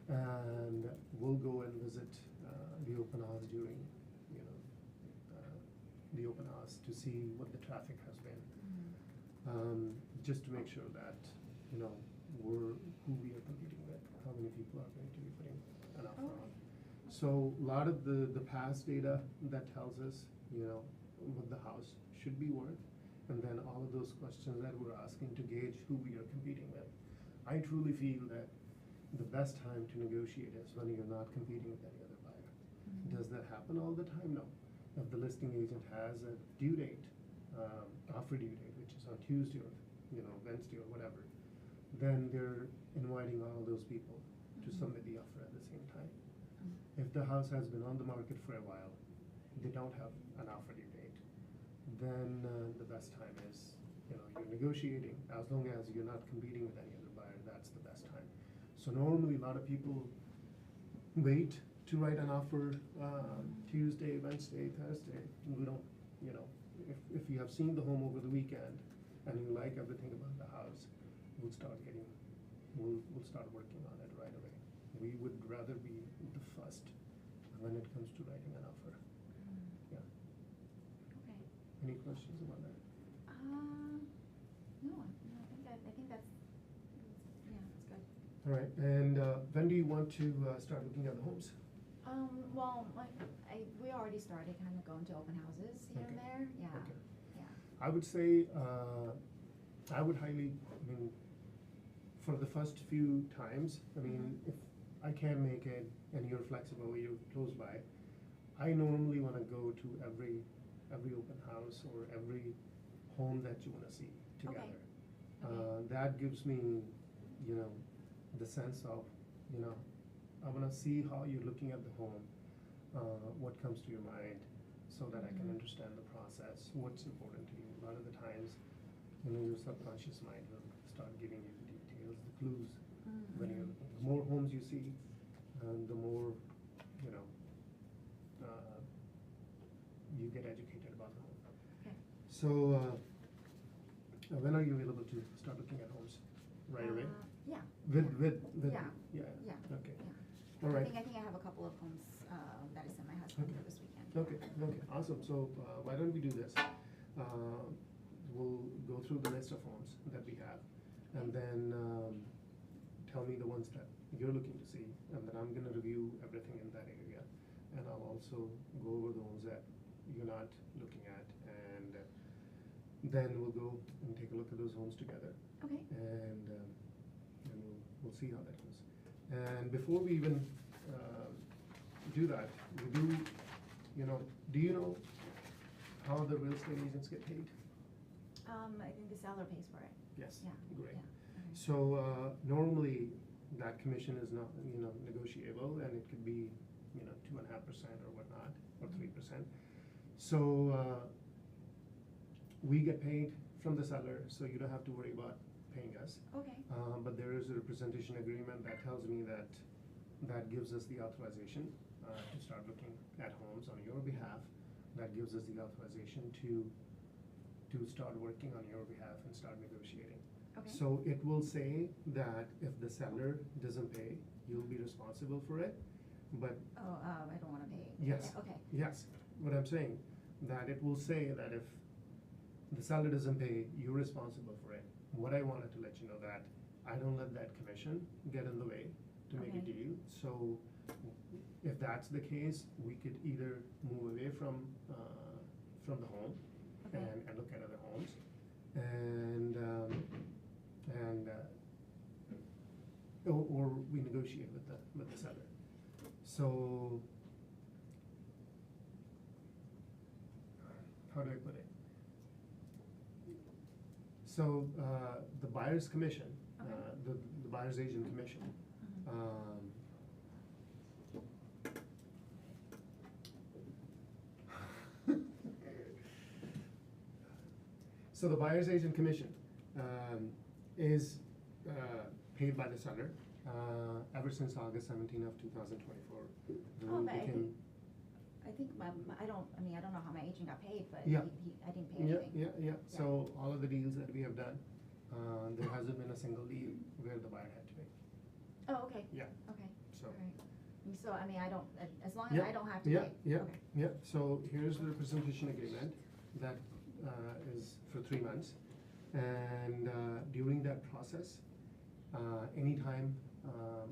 and we'll go and visit the open house during, the open house to see what the traffic has been, just to make sure that, we're who we are competing with, how many people are going to be putting an offer on. So a lot of the past data that tells us, what the house should be worth, and then all of those questions that we're asking to gauge who we are competing with. I truly feel that the best time to negotiate is when you're not competing with any other buyer. Does that happen all the time? No. If the listing agent has a due date, offer due date, which is on Tuesday or, Wednesday or whatever, then they're inviting all those people to submit the offer at the same time. If the house has been on the market for a while, they don't have an offer due date, then the best time is, you're negotiating. As long as you're not competing with any other buyer, that's the best time. So normally a lot of people wait to write an offer Tuesday, Wednesday, Thursday. We don't, if you have seen the home over the weekend and you like everything about the house, we'll start working on it right away. We would rather be the first when it comes to writing an offer. Yeah. Okay. Any questions about that? No, I think that's good. All right, and when do you want to start looking at the homes? Well, we already started kind of going to open houses here and Okay. there, yeah, Okay. yeah. I would say, I would highly, for the first few times, if I can make it and you're flexible, you're close by, I normally wanna go to every open house or every home that you wanna see together. Okay. That gives me, the sense of, I wanna see how you're looking at the home, what comes to your mind, so that I can understand the process, what's important to you. A lot of the times, your subconscious mind will start giving you the details, the clues. When you're looking, the more homes you see, the more, you get educated about the home. Okay. So, when are you available to start looking at homes? Right away? Yeah. With, Yeah. yeah, okay. Yeah. All right. I think I have a couple of homes, that I sent my husband Okay. to this weekend. Okay, awesome. So, why don't we do this? We'll go through the list of homes that we have, and then, tell me the ones that you're looking to see, and then I'm gonna review everything in that area. And I'll also go over the ones that you're not looking at, and then we'll go and take a look at those homes together. Okay. And we'll see how that goes. And before we even do that, do you know how the real estate agents get paid? I think the seller pays for it. Yes, Yeah, great. yeah, okay. So, normally, that commission is not, negotiable, and it could be, 2.5% or whatnot, or 3%. So, we get paid from the seller, so you don't have to worry about paying us. Okay, But there is a representation agreement that tells me that gives us the authorization to start looking at homes on your behalf. That gives us the authorization to start working on your behalf and start negotiating. okay. So it will say that if the seller doesn't pay, you'll be responsible for it, but Oh, I don't wanna pay. yes, Okay, yes, what I'm saying, that it will say that if the seller doesn't pay, you're responsible for it. What I wanted to let you know that I don't let that commission get in the way to make a Okay. deal. So if that's the case, we could either move away from the home Okay. and look at other homes, and or we negotiate with the seller. So how do I put it? So, the buyer's commission, Okay. the buyer's agent commission, Mhm. So the buyer's agent commission, is, paid by the seller, ever since August 17 of 2024. The Oh, rule but I became- think I don't know how my agent got paid, but Yeah. I didn't pay Yeah, anything. yeah, so all of the deals that we have done, there hasn't been a single deal where the buyer had to pay. Oh, okay. Yeah. Okay, So. alright. So, I don't, as long as Yeah, I don't have to yeah, pay. yeah, Okay. yeah, so here's the representation agreement that is for 3 months. And during that process, anytime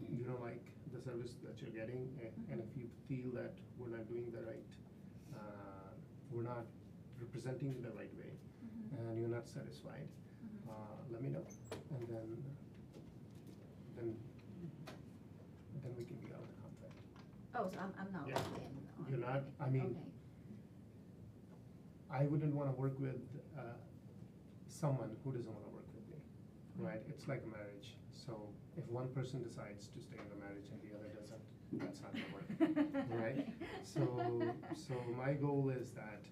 you don't like the service that you're getting, and if you feel that we're not doing the right, we're not representing you the right way, Mhm. and you're not satisfied, Mhm. let me know, and then we can be out of the contract. Oh, so I'm not Yeah. locked in on You're not- I anything. mean- Okay. I wouldn't wanna work with someone who doesn't wanna work with me, right? It's like a marriage, so if one person decides to stay in the marriage and the other doesn't, that's not gonna work, right? So my goal is that,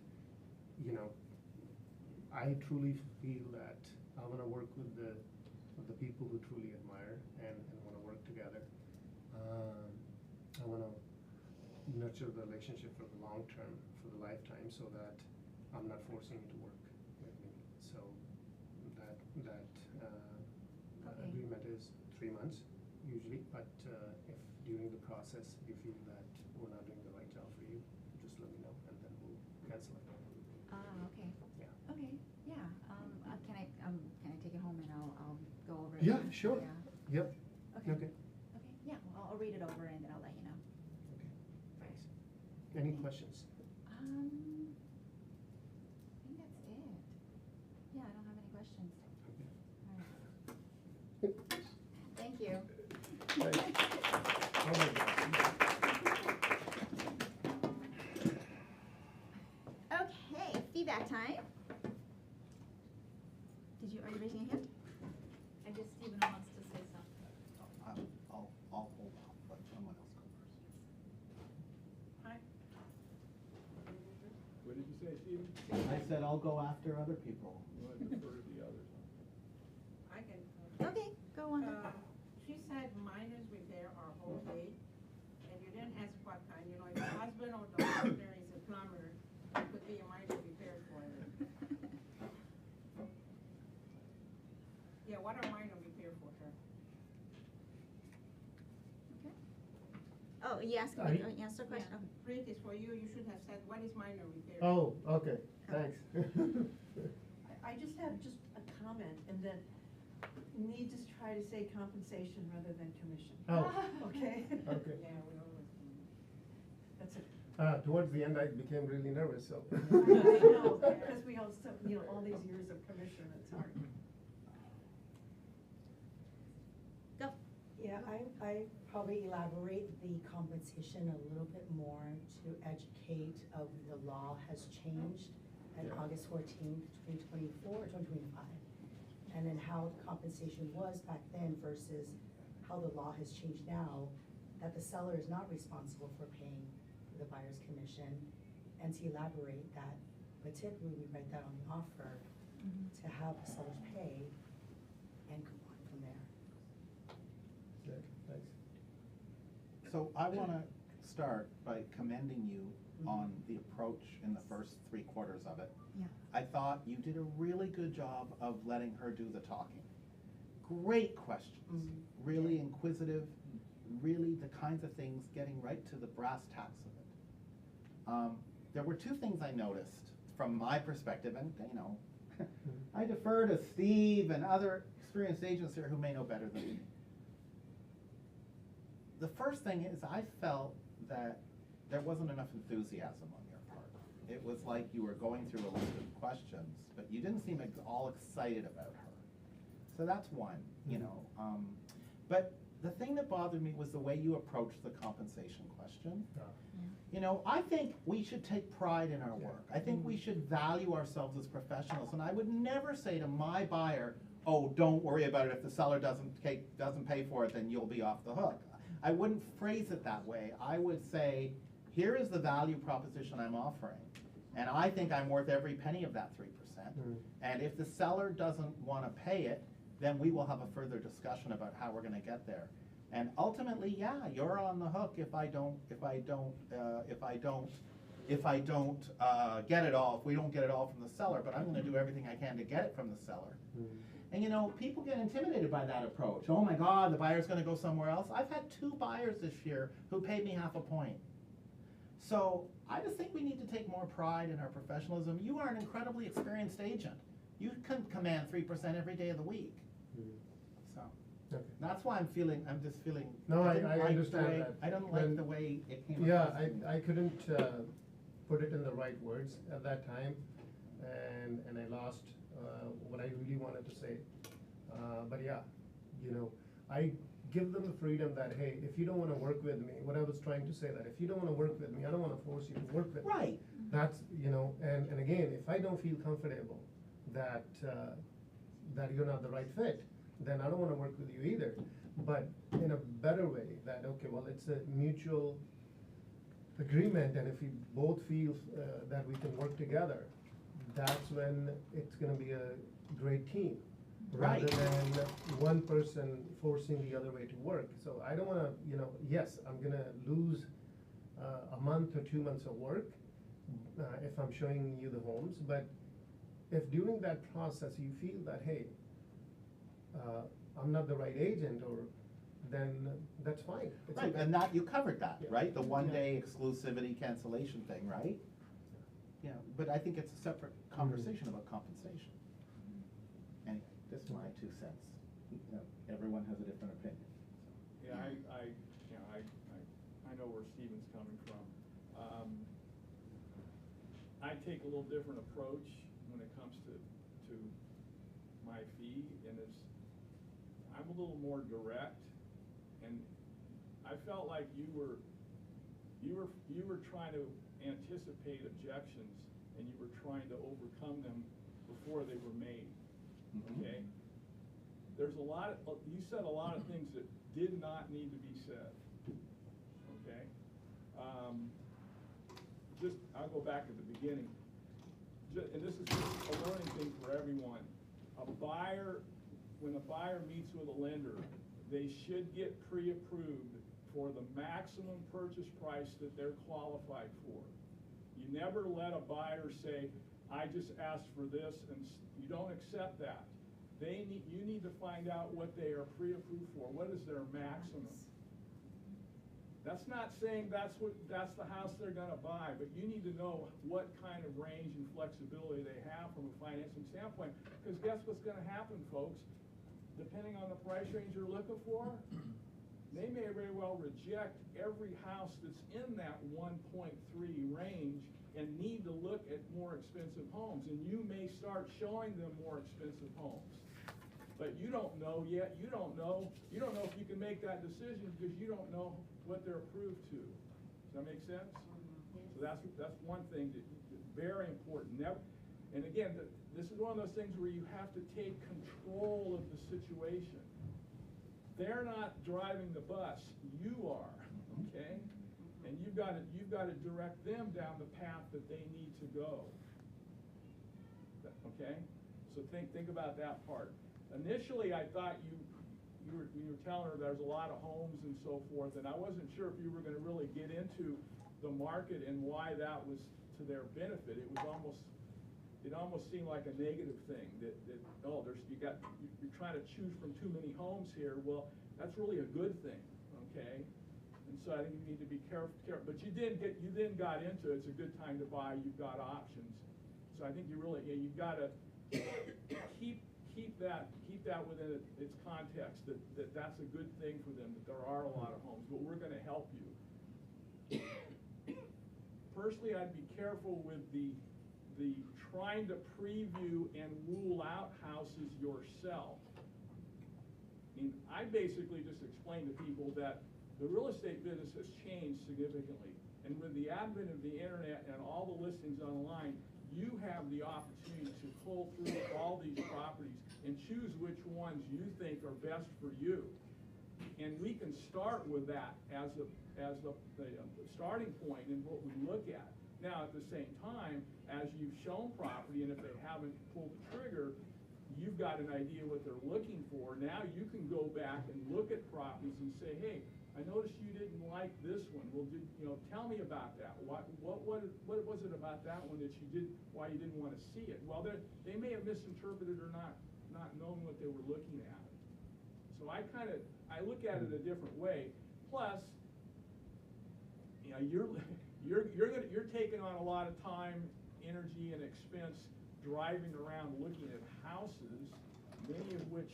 I truly feel that I wanna work with the people who truly admire and wanna work together. I wanna nurture the relationship for the long term, for the lifetime, so that I'm not forcing you to work with me. So that Okay. agreement is 3 months usually, but if during the process you feel that we're not doing the right job for you, just let me know and then we'll cancel it. Okay. Yeah. Okay, yeah, can I take it home and I'll go over it? Yeah, again? sure. Yeah. Yep. Okay. Okay. Okay, yeah, well, I'll read it over and then I'll let you know. Okay, thanks. Any questions? I think that's it. Yeah, I don't have any questions. Okay. All right. Thank you. Oh my gosh. Okay, feedback time. Are you raising your hand? I guess Stephen wants to say something. I'll hold off, let someone else go first. Hi. What did you say, Stephen? I said I'll go after other people. You want to defer to the others? I can. Okay, go on. She said miners repair are whole day, and you didn't ask what kind, if the husband or the partner is a plumber, it could be a minor repair for them. Yeah, what are minor repair for her? Okay. Oh, you asked me, you asked a question? Yeah. Rick, is for you, you should have said, what is minor repair? Oh, okay, thanks. I just have a comment, and then need to try to say compensation rather than commission. Oh. Okay? Okay. Yeah, we always do. That's it. Towards the end, I became really nervous, so. I know, because we all, all these years of commission, it's hard. Go. Yeah, I probably elaborate the compensation a little bit more to educate of the law has changed and Yeah. August 14th, 2024, or 2025. And then how compensation was back then versus how the law has changed now, that the seller is not responsible for paying the buyer's commission, and to elaborate that, but typically we write that on the offer to have the sellers pay and go on from there. Okay, thanks. So I want to start by commending you on the approach in the first 3 quarters of it. Yeah. I thought you did a really good job of letting her do the talking. Great questions, really inquisitive, really the kinds of things getting right to the brass tacks of it. There were 2 things I noticed from my perspective, and you know, I defer to Steve and other experienced agents here who may know better than me. The first thing is I felt that there wasn't enough enthusiasm on your part. It was like you were going through a list of questions, but you didn't seem all excited about her. So that's one, you know. But the thing that bothered me was the way you approached the compensation question. You know, I think we should take pride in our work. I think we should value ourselves as professionals. And I would never say to my buyer, oh, don't worry about it. If the seller doesn't pay for it, then you'll be off the hook. I wouldn't phrase it that way. I would say, here is the value proposition I'm offering. And I think I'm worth every penny of that 3%. And if the seller doesn't want to pay it, then we will have a further discussion about how we're going to get there. And ultimately, yeah, you're on the hook if I don't get it all, if we don't get it all from the seller, but I'm going to do everything I can to get it from the seller. And you know, people get intimidated by that approach. Oh my God, the buyer's going to go somewhere else. I've had 2 buyers this year who paid me half a point. So I just think we need to take more pride in our professionalism. You are an incredibly experienced agent. You can command 3% every day of the week. So Okay. that's why I'm just feeling. No, I didn't like the understand way- that. I don't like When- the way it came Yeah, across to me. I couldn't put it in the right words at that time, and I lost what I really wanted to say. But yeah, you know, I give them the freedom that, hey, if you don't wanna work with me, what I was trying to say, that if you don't wanna work with me, I don't wanna force you to work with me. Right. That's, you know, and again, if I don't feel comfortable that, that you're not the right fit, then I don't wanna work with you either. But in a better way, that, okay, well, it's a mutual agreement, and if we both feel that we can work together, that's when it's gonna be a great team. Rather Right. than one person forcing the other way to work. So I don't wanna, you know, yes, I'm gonna lose a month or 2 months of work if I'm showing you the homes, but if during that process you feel that, hey, I'm not the right agent, or then that's fine. It's Right, okay. and that, you covered that, Yeah. right? The 1-day exclusivity cancellation thing, right? Yeah, but I think it's a separate conversation about compensation. Anyway, just my 2 cents. You know, everyone has a different opinion. Yeah, I know where Stephen's coming from. I take a little different approach when it comes to my fee, and I'm a little more direct, and I felt like you were trying to anticipate objections, and you were trying to overcome them before they were made. Okay? There's you said a lot of things that did not need to be said. Okay? I'll go back at the beginning. And this is just a learning thing for everyone. When a buyer meets with a lender, they should get pre-approved for the maximum purchase price that they're qualified for. You never let a buyer say, I just asked for this, and you don't accept that. You need to find out what they are pre-approved for. What is their maximum? That's not saying that's the house they're gonna buy, but you need to know what kind of range and flexibility they have from a financing standpoint. Because guess what's gonna happen, folks? Depending on the price range you're looking for, they may very well reject every house that's in that 1.3 range and need to look at more expensive homes. And you may start showing them more expensive homes. But you don't know yet, you don't know if you can make that decision because you don't know what they're approved to. Does that make sense? So that's one thing that's very important. And again, this is one of those things where you have to take control of the situation. They're not driving the bus, you are, okay? And you've got to direct them down the path that they need to go. Okay? So think about that part. Initially, I thought you were telling her there's a lot of homes and so forth, and I wasn't sure if you were going to really get into the market and why that was to their benefit. It almost seemed like a negative thing that oh, you're trying to choose from too many homes here. Well, that's really a good thing, okay? And so I think you need to be careful. But you then got into it. It's a good time to buy. You've got options. So I think you've got to keep that within its context. That's a good thing for them. That there are a lot of homes, but we're going to help you. Personally, I'd be careful with the trying to preview and rule out houses yourself. I mean, I basically just explained to people that the real estate business has changed significantly. And with the advent of the internet and all the listings online, you have the opportunity to pull through all these properties and choose which ones you think are best for you. And we can start with that as the starting point in what we look at. Now, at the same time, as you've shown property, and if they haven't pulled the trigger, you've got an idea what they're looking for. Now you can go back and look at properties and say, hey, I noticed you didn't like this one. Well, tell me about that. What was it about that one that why you didn't want to see it? Well, they may have misinterpreted or not known what they were looking at. So I look at it a different way. Plus, you're taking on a lot of time, energy, and expense driving around looking at houses, many of which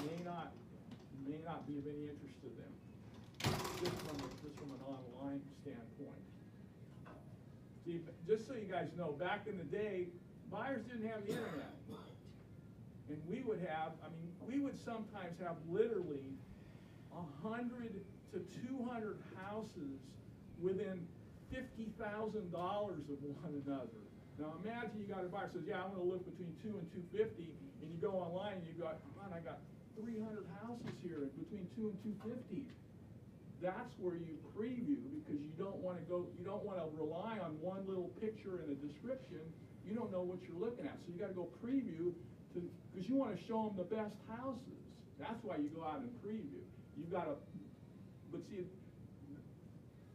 may not be of any interest to them, just from an online standpoint. See, just so you guys know, back in the day, buyers didn't have the internet. And we would sometimes have literally 100 to 200 houses within $50,000 of one another. Now imagine you got a buyer who says, yeah, I'm going to look between 2 and 250, and you go online and you go, man, I got 300 houses here between 2 and 250. That's where you preview, because you don't want to rely on one little picture and a description. You don't know what you're looking at, so you got to go preview because you want to show them the best houses. That's why you go out and preview. You've got to, but see,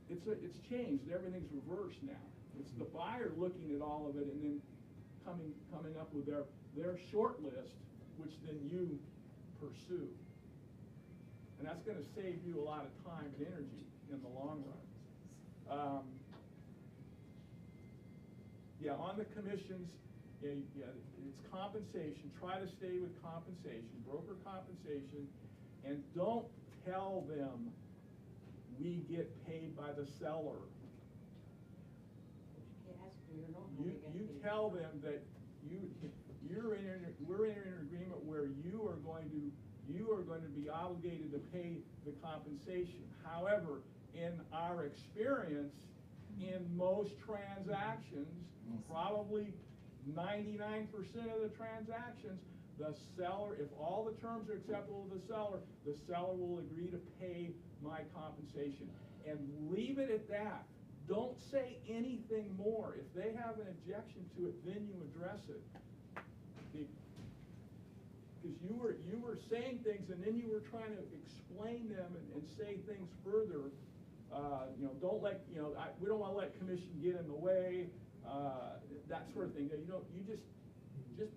it's changed. Everything's reversed now. It's the buyer looking at all of it and then coming up with their short list, which then you pursue. And that's going to save you a lot of time and energy in the long run. On the commissions, it's compensation. Try to stay with compensation, broker compensation, and don't tell them we get paid by the seller. You tell them that we're in an agreement where you are going to be obligated to pay the compensation. However, in our experience, in most transactions, probably 99% of the transactions, the seller, if all the terms are acceptable to the seller will agree to pay my compensation. And leave it at that. Don't say anything more. If they have an objection to it, then you address it. Because you were saying things and then you were trying to explain them and say things further. Don't let, we don't want to let commission get in the way, that sort of thing. You just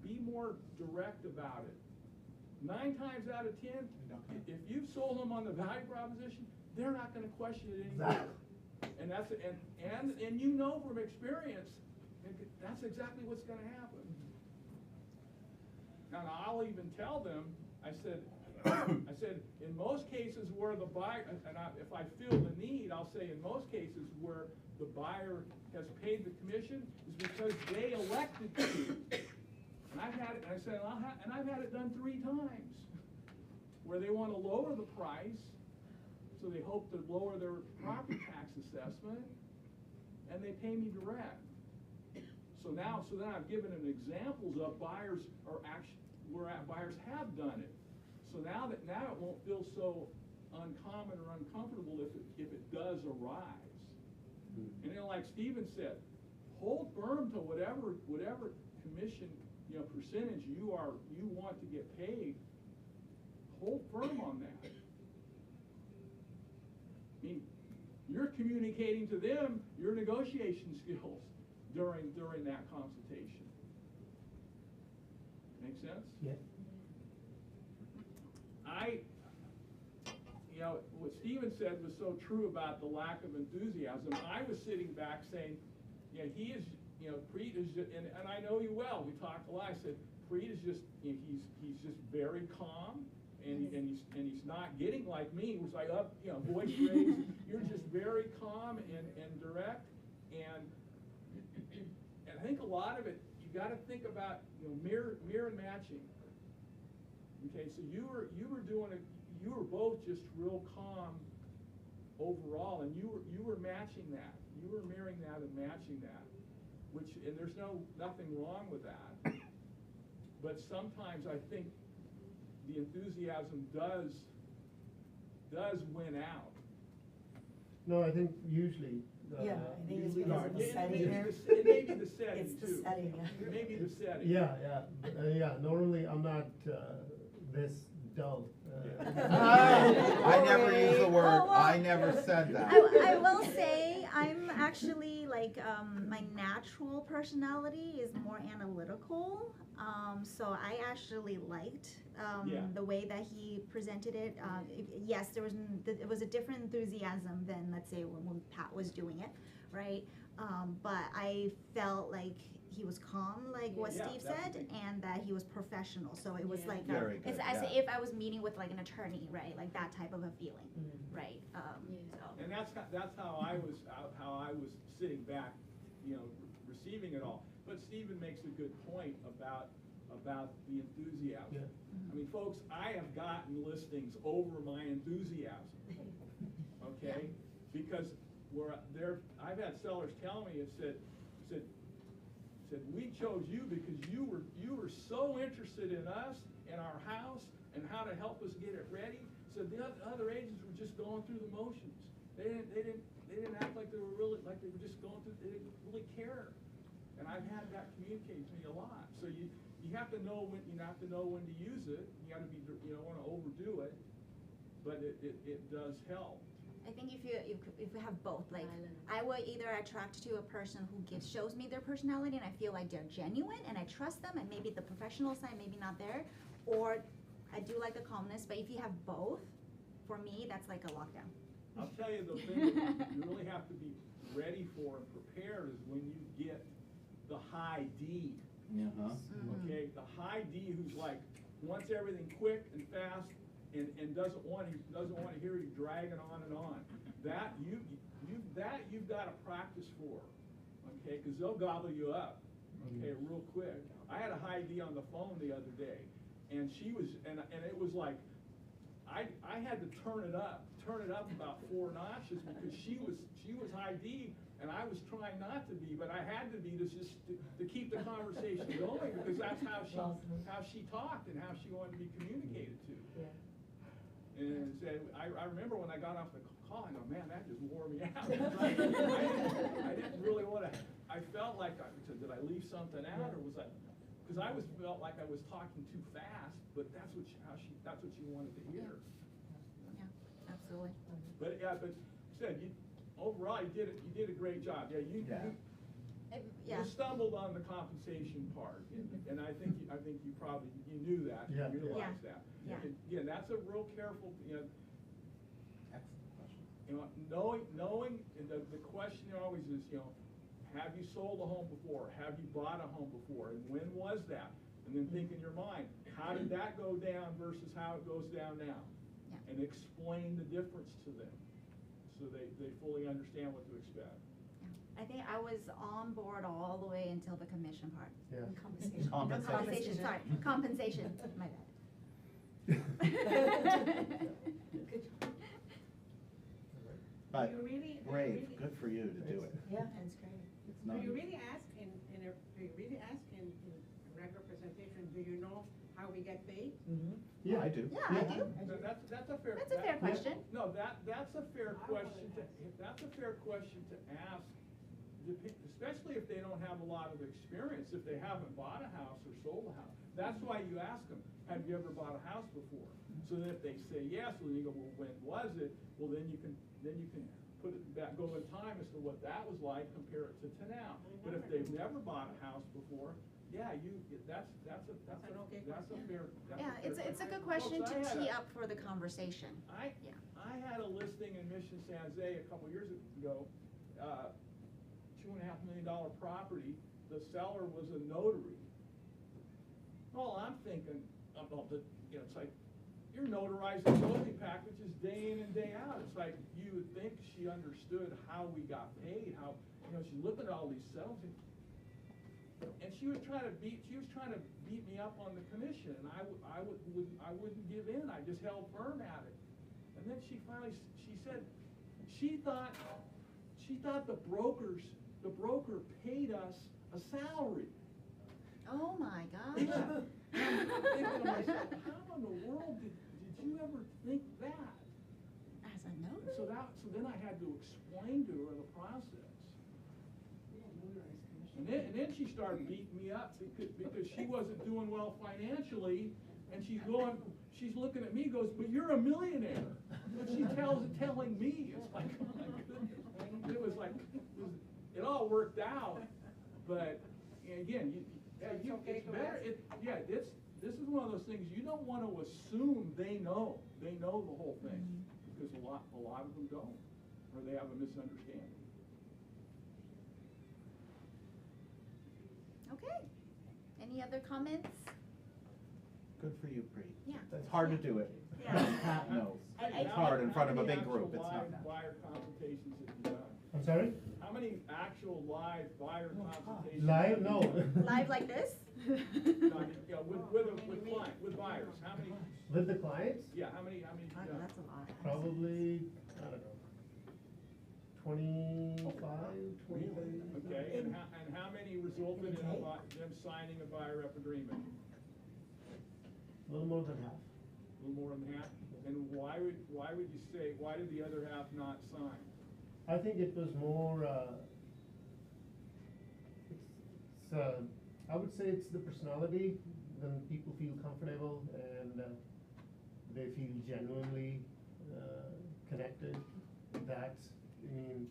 be more direct about it. 9 times out of 10, if you've sold them on the value proposition, they're not going to question it anymore. And that's and you know from experience, that's exactly what's going to happen. And I'll even tell them, I said, in most cases where the buyer, if I feel the need, I'll say in most cases where the buyer has paid the commission is because they elected to. And I've had it, and I said, I've had it done 3 times, where they want to lower the price, so they hope to lower their property tax assessment, and they pay me direct. So then I've given them examples of buyers are buyers have done it. So now it won't feel so uncommon or uncomfortable if it does arise. And then like Stephen said, hold firm to whatever commission, percentage you want to get paid. Hold firm on that. I mean, you're communicating to them your negotiation skills during that consultation. Make sense? Yeah. What Stephen said was so true about the lack of enthusiasm. I was sitting back saying, he is, Preet is just, and I know you well, we talked a lot. I said, Preet is just, he's just very calm, and he's not getting like me, was like up, voice raised. You're just very calm and direct, and I think a lot of it, you got to think about, mirror and matching. Okay, so you were both just real calm overall, and you were matching that. You were mirroring that and matching that, and there's nothing wrong with that. But sometimes I think the enthusiasm does win out. No, I think usually. Yeah, I think it's usually because of the setting here. It may be the setting It's the too. setting, yeah. It may be the setting. Yeah. Normally I'm not this dull. I never use the word, Oh, well, I never said that. I will say, I'm actually like, my natural personality is more analytical. So I actually liked the way that he presented it. Yes, it was a different enthusiasm than, let's say, when Pat was doing it, right? But I felt like he was calm, like what Yeah, Steve that would said, be- and that he was professional. So it was Yeah. like, Very it's good, as yeah. if I was meeting with like an attorney, right? Like that type of a feeling, right? So. And that's how I was sitting back, receiving it all. But Stephen makes a good point about the enthusiasm. Yeah. I mean, folks, I have gotten listings over my enthusiasm. Okay, because I've had sellers tell me, said, we chose you because you were so interested in us and our house and how to help us get it ready. So the other agents were just going through the motions. They didn't act like they were just going through. They didn't really care. And I've had that communicated to me a lot. So you have to know when to use it. You got to be, you don't want to overdo it, but it does help. I think if you have both, like I will either attract to a person who shows me their personality and I feel like they're genuine and I trust them, and maybe the professional side maybe not there, or I do like the calmness. But if you have both, for me that's like a lockdown. I'll tell you the thing that you really have to be ready for and prepared is when you get the high D. Uh-huh. Okay, the high D who's like wants everything quick and fast and doesn't want to hear you dragging on and on. That you've got to practice for, okay? Because they'll gobble you up, okay, real quick. I had a high D on the phone the other day, and she was and it was like I had to turn it up about 4 notches because she was high D. And I was trying not to be, but I had to be to keep the conversation going because that's how she talked and how she wanted to be communicated to. Yeah. And I remember when I got off the call, I go, man, that just wore me out. I didn't really want to. I felt like did I leave something out, or was I? Because I felt like I was talking too fast, but that's what she wanted to hear. Yeah, absolutely. But said overall, you did a great job. Yeah, you stumbled on the compensation part, and I think you probably knew that, Yeah. you realized that. Yeah. And again, that's a real careful, Excellent question. knowing and the question always is, have you sold a home before? Have you bought a home before? And when was that? And then think in your mind, how did that go down versus how it goes down now? Yeah. And explain the difference to them, so they fully understand what to expect. I think I was on board all the way until the commission part. Yeah. Compensation. Compensation, sorry, compensation, my bad. Good job. But Do you really- brave, good for you to do it. Yeah, that's great. It's Do not. you really ask in Yeah. I do. Yeah, I do. That's a fair. That's a fair question. No, that's a fair question to ask, especially if they don't have a lot of experience, if they haven't bought a house or sold a house. That's why you ask them, have you ever bought a house before? So that if they say yes, well, then you go, well, when was it? Well, then you can put it back, go in time as to what that was like, compare it to now. But if they've never bought a house before, yeah, that's a fair. Yeah, it's a good question to tee up for the conversation. I had a listing in Mission San Jose a couple years ago, $2.5 million property. The seller was a notary. All I'm thinking about it's like, you're notarizing closing packages day in and day out. It's like, you would think she understood how we got paid, how, she's looking at all these sales. And she was trying to beat me up on the commission, and I wouldn't give in. I just held firm at it. And then she said, she thought the broker paid us a salary. Oh, my gosh. I'm thinking to myself, how in the world did you ever think that? As a notary? So then I had to explain to her the process. And then she started beating me up because she wasn't doing well financially, and she's looking at me, goes, but you're a millionaire. But she's telling me, it's like, oh my goodness. It was like, it all worked out, but again, it's better. This is one of those things, you don't want to assume they know the whole thing, because a lot of them don't, or they have a misunderstanding. Okay. Any other comments? Good for you, Bree. Yeah. It's hard to do it. Yeah. Pat knows. I- It's hard in front of a big group, it's How not. many actual live buyer consultations have you done? I'm sorry? How many actual live buyer consultations? Live? No. Live like this? No, I mean, with buyers, how many? With the clients? Yeah, how many? have you done? That's a lot. Probably, I don't know, 25, 20. Okay, and how many resulted in them signing a buyer rep agreement? A little more than half. A little more than half? And why would you say, why did the other half not sign? I think it was more, I would say it's the personality, when people feel comfortable and they feel genuinely connected. That's, I mean.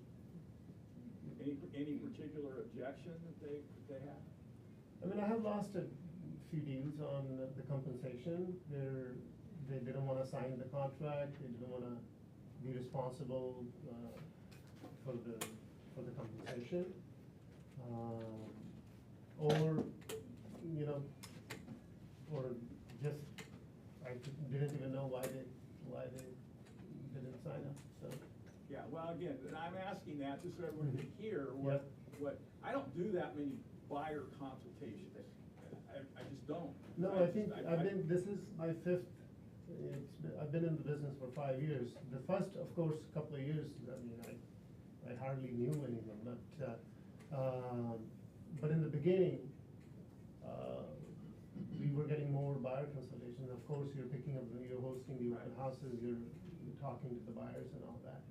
Any particular objection that they have? I mean, I have lost a few deals on the compensation. They didn't want to sign the contract, they didn't want to be responsible for the compensation. Or just, I didn't even know why they didn't sign up, so. Yeah, well, again, and I'm asking that just so everyone can hear what, I don't do that many buyer consultations. I just don't. No, I think this is my fifth, I've been in the business for 5 years. The first, of course, couple of years, I mean, I hardly knew anyone, but in the beginning, we were getting more buyer consultations. Of course, you're hosting the open houses, you're talking to the buyers and all that.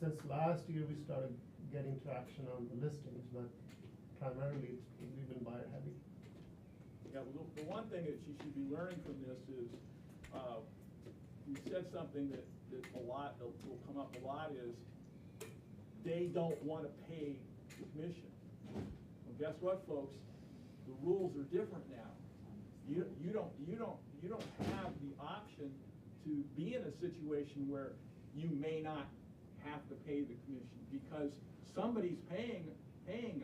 Since last year, we started getting traction on the listings, but primarily we've been buyer heavy. Yeah, well, the one thing that you should be learning from this is, you said something that will come up a lot is, they don't want to pay the commission. Well, guess what, folks? The rules are different now. You don't have the option to be in a situation where you may not have to pay the commission because somebody's paying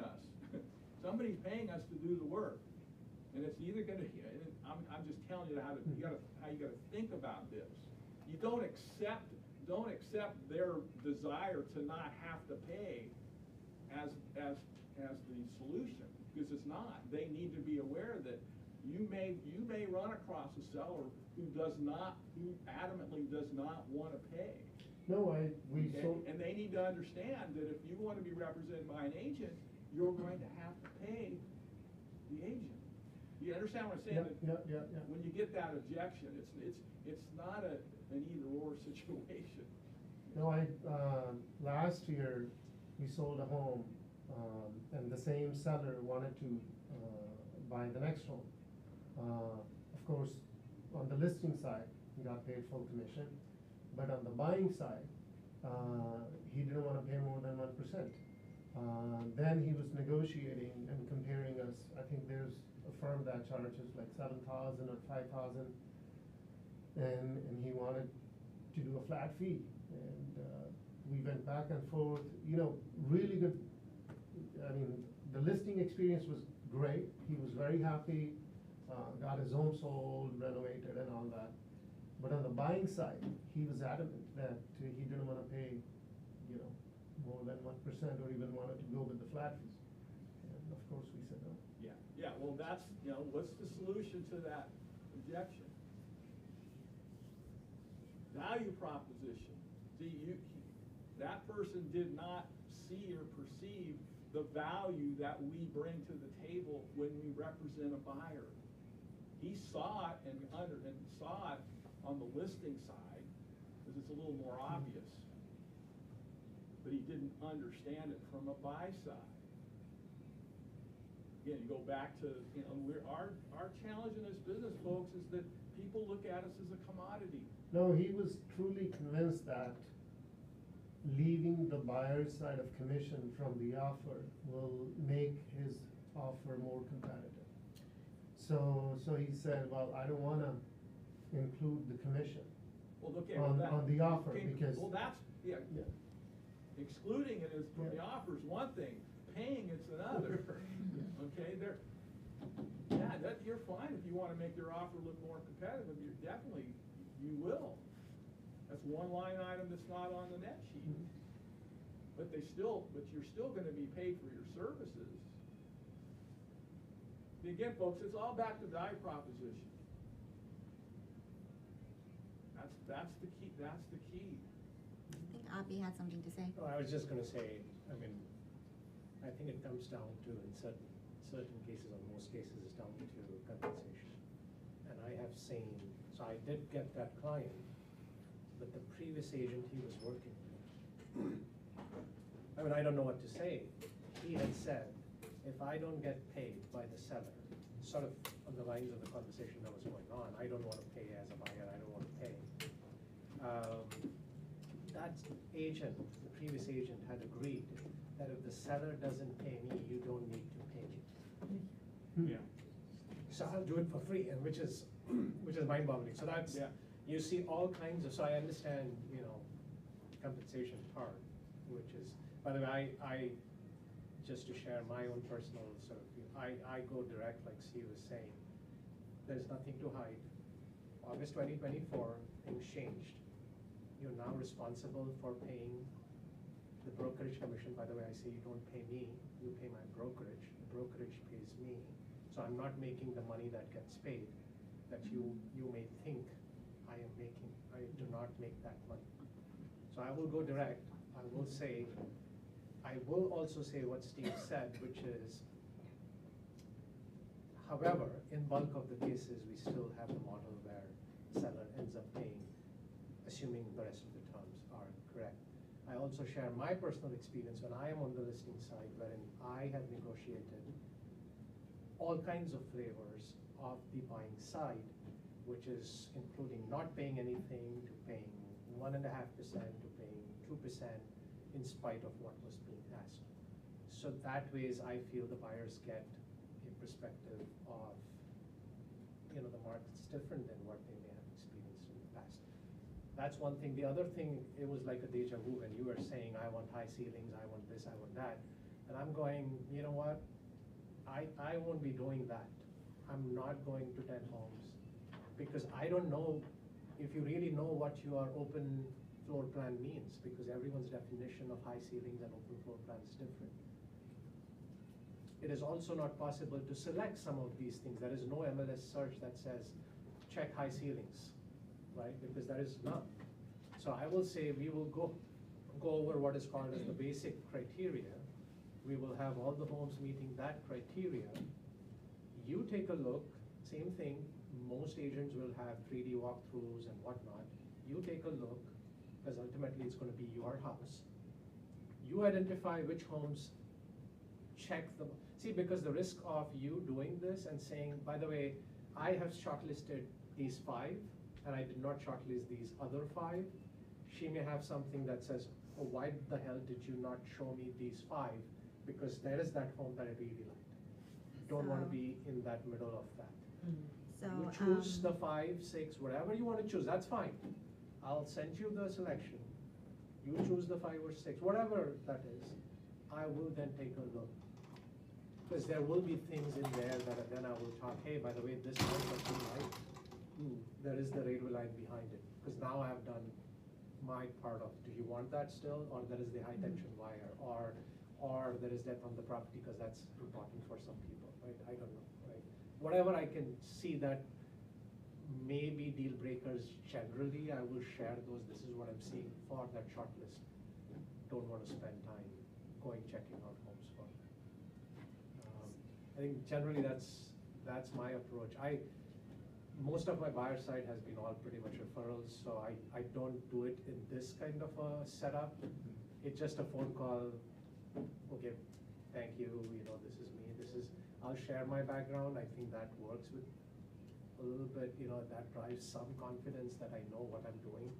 us. Somebody's paying us to do the work. And it's either gonna, I'm just telling you how you gotta think about this. You don't accept their desire to not have to pay as the solution, because it's not. They need to be aware that you may run across a seller who adamantly does not want to pay. No, And they need to understand that if you want to be represented by an agent, you're going to have to pay the agent. You understand what I'm saying? Yeah. When you get that objection, it's not an either-or situation. No, last year, we sold a home, and the same seller wanted to, buy the next home. Of course, on the listing side, he got paid full commission, but on the buying side, he didn't wanna pay more than 1%. Then he was negotiating and comparing us, I think there's a firm that charges like 7,000 or 5,000, and he wanted to do a flat fee, and, we went back and forth, really good. I mean, the listing experience was great, he was very happy, got his home sold, renovated and all that. But on the buying side, he was adamant that he didn't wanna pay, more than 1% or even wanted to go with the flat fees. And of course, we said no. Yeah, well, that's, what's the solution to that objection? Value proposition. See, that person did not see or perceive the value that we bring to the table when we represent a buyer. He saw it and saw it on the listing side, because it's a little more obvious. But he didn't understand it from a buy side. Again, you go back to, our challenge in this business, folks, is that people look at us as a commodity. No, he was truly convinced that leaving the buyer's side of commission from the offer will make his offer more competitive. So he said, well, I don't wanna include the commission Well, okay, on the offer, okay, because. well, that's, yeah. Excluding it is from the offer is one thing, paying it's another. Okay, you're fine if you wanna make your offer look more competitive, you will. That's one line item that's not on the net sheet. But you're still gonna be paid for your services. Again, folks, it's all back to value proposition. That's the key, I think Api had something to say. No, I was just gonna say, I think it comes down to, in certain cases, or most cases, it's down to compensation. And I have seen, so I did get that client, but the previous agent he was working with, I don't know what to say. He had said, if I don't get paid by the seller, sort of on the lines of the conversation that was going on, I don't wanna pay as a buyer, I don't wanna pay. That agent, the previous agent, had agreed that if the seller doesn't pay me, you don't need to pay me. Yeah. So I'll do it for free, and which is mind-boggling. So that's, Yeah. you see all kinds of, so I understand, compensation part, which is, by the way, I just to share my own personal sort of view, I go direct, like Steve was saying. There's nothing to hide. August 2024, things changed. You're now responsible for paying the brokerage commission. By the way, I say you don't pay me, you pay my brokerage. The brokerage pays me. So I'm not making the money that gets paid that you may think I am making. I do not make that money. So I will go direct. I will also say what Steve said, which is, however, in bulk of the cases, we still have the model where seller ends up paying, assuming the rest of the terms are correct. I also share my personal experience when I am on the listing side, wherein I have negotiated all kinds of flavors of the buying side, which is including not paying anything to paying 1.5% to paying 2% in spite of what was being asked. So that ways I feel the buyers get a perspective of, the market's different than what they may have experienced in the past. That's one thing. The other thing, it was like a deja vu when you were saying, I want high ceilings, I want this, I want that. And I'm going, you know what? I won't be doing that. I'm not going to 10 homes because I don't know if you really know what your open floor plan means, because everyone's definition of high ceilings and open floor plan is different. It is also not possible to select some of these things. There is no MLS search that says, check high ceilings, right? Because there is none. So I will say we will go over what is called as the basic criteria. We will have all the homes meeting that criteria. You take a look, same thing, most agents will have 3D walkthroughs and whatnot. You take a look, because ultimately it's gonna be your house. You identify which homes check them. See, because the risk of you doing this and saying, by the way, I have shortlisted these 5, and I did not shortlist these other 5. She may have something that says, oh, why the hell did you not show me these 5? Because there is that home that I really liked. Don't wanna So- be in that middle of that. So, You choose the 5, 6, whatever you wanna choose, that's fine. I'll send you the selection. You choose the 5 or 6, whatever that is. I will then take a look. Because there will be things in there that then I will talk, hey, by the way, this house that you like, there is the railway line behind it. Because now I have done my part of, do you want that still? Or there is the high tension wire, or there is death on the property, because that's important for some people, right? I don't know, right? Whatever I can see that may be deal breakers generally, I will share those. This is what I'm seeing for that short list. Don't want to spend time going checking out homes for. I think generally that's my approach. Most of my buyer side has been all pretty much referrals, so I don't do it in this kind of a setup. It's just a phone call, okay, thank you, this is me, I'll share my background. I think that works with a little bit, that drives some confidence that I know what I'm doing.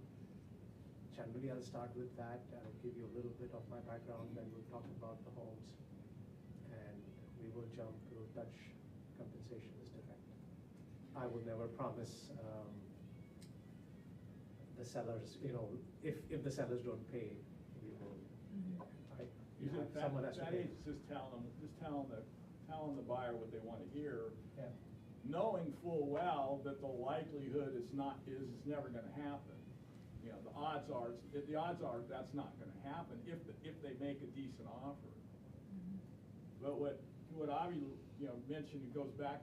Generally, I'll start with that, I'll give you a little bit of my background, then we'll talk about the homes. And we will jump to Dutch compensation is direct. I will never promise the sellers, if the sellers don't pay, we will. You have said someone has to that pay. agent's just telling the buyer what they wanna hear, Yeah. knowing full well that the likelihood is never gonna happen. The odds are that's not gonna happen if they make a decent offer. But what Avi, mentioned, it goes back,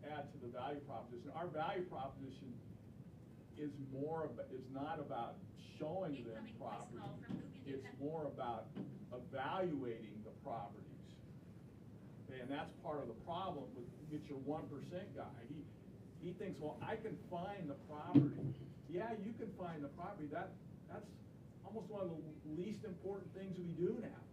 add to the value proposition. Our value proposition is not about showing them property. It's more about evaluating the properties. Okay, and that's part of the problem with your 1% guy. He thinks, well, I can find the property. Yeah, you can find the property. That's almost one of the least important things we do now.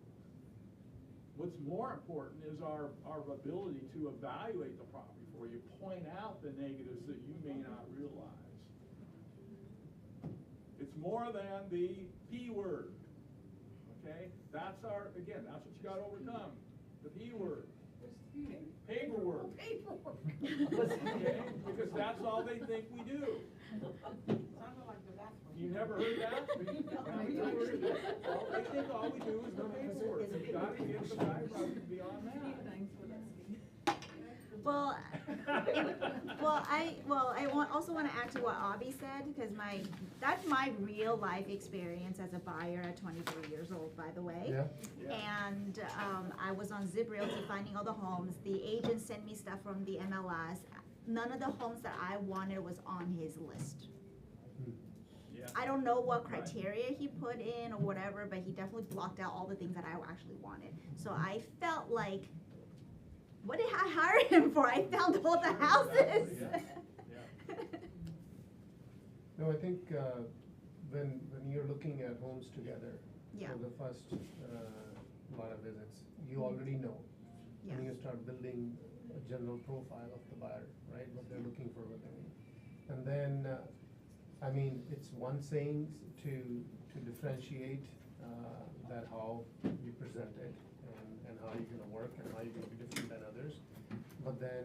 What's more important is our ability to evaluate the property for you, point out the negatives that you may not realize. It's more than the P word, okay? That's what you gotta overcome, the P word. Paperwork. Okay, because that's all they think we do. Sounded like the last one. You never heard that? They think all we do is the paperwork. You gotta get the guy to be on that. Thanks for that. Well, I also want to add to what Avi said, because that's my real life experience as a buyer at 23 years old, by the way. Yeah. And I was on Zip Realty finding all the homes. The agent sent me stuff from the MLS. None of the homes that I wanted was on his list. Yeah. I don't know what criteria he put in or whatever, but he definitely blocked out all the things that I actually wanted. So I felt like, what did I hire him for? I found all the houses. Yeah. No, I think when you're looking at homes together Yeah. for the first lot of visits, you already know. Yeah. And you start building a general profile of the buyer, right? What they're looking for, what they need. And then, it's one thing to differentiate that how you present it and how you're gonna work and how you're gonna be different than others. But then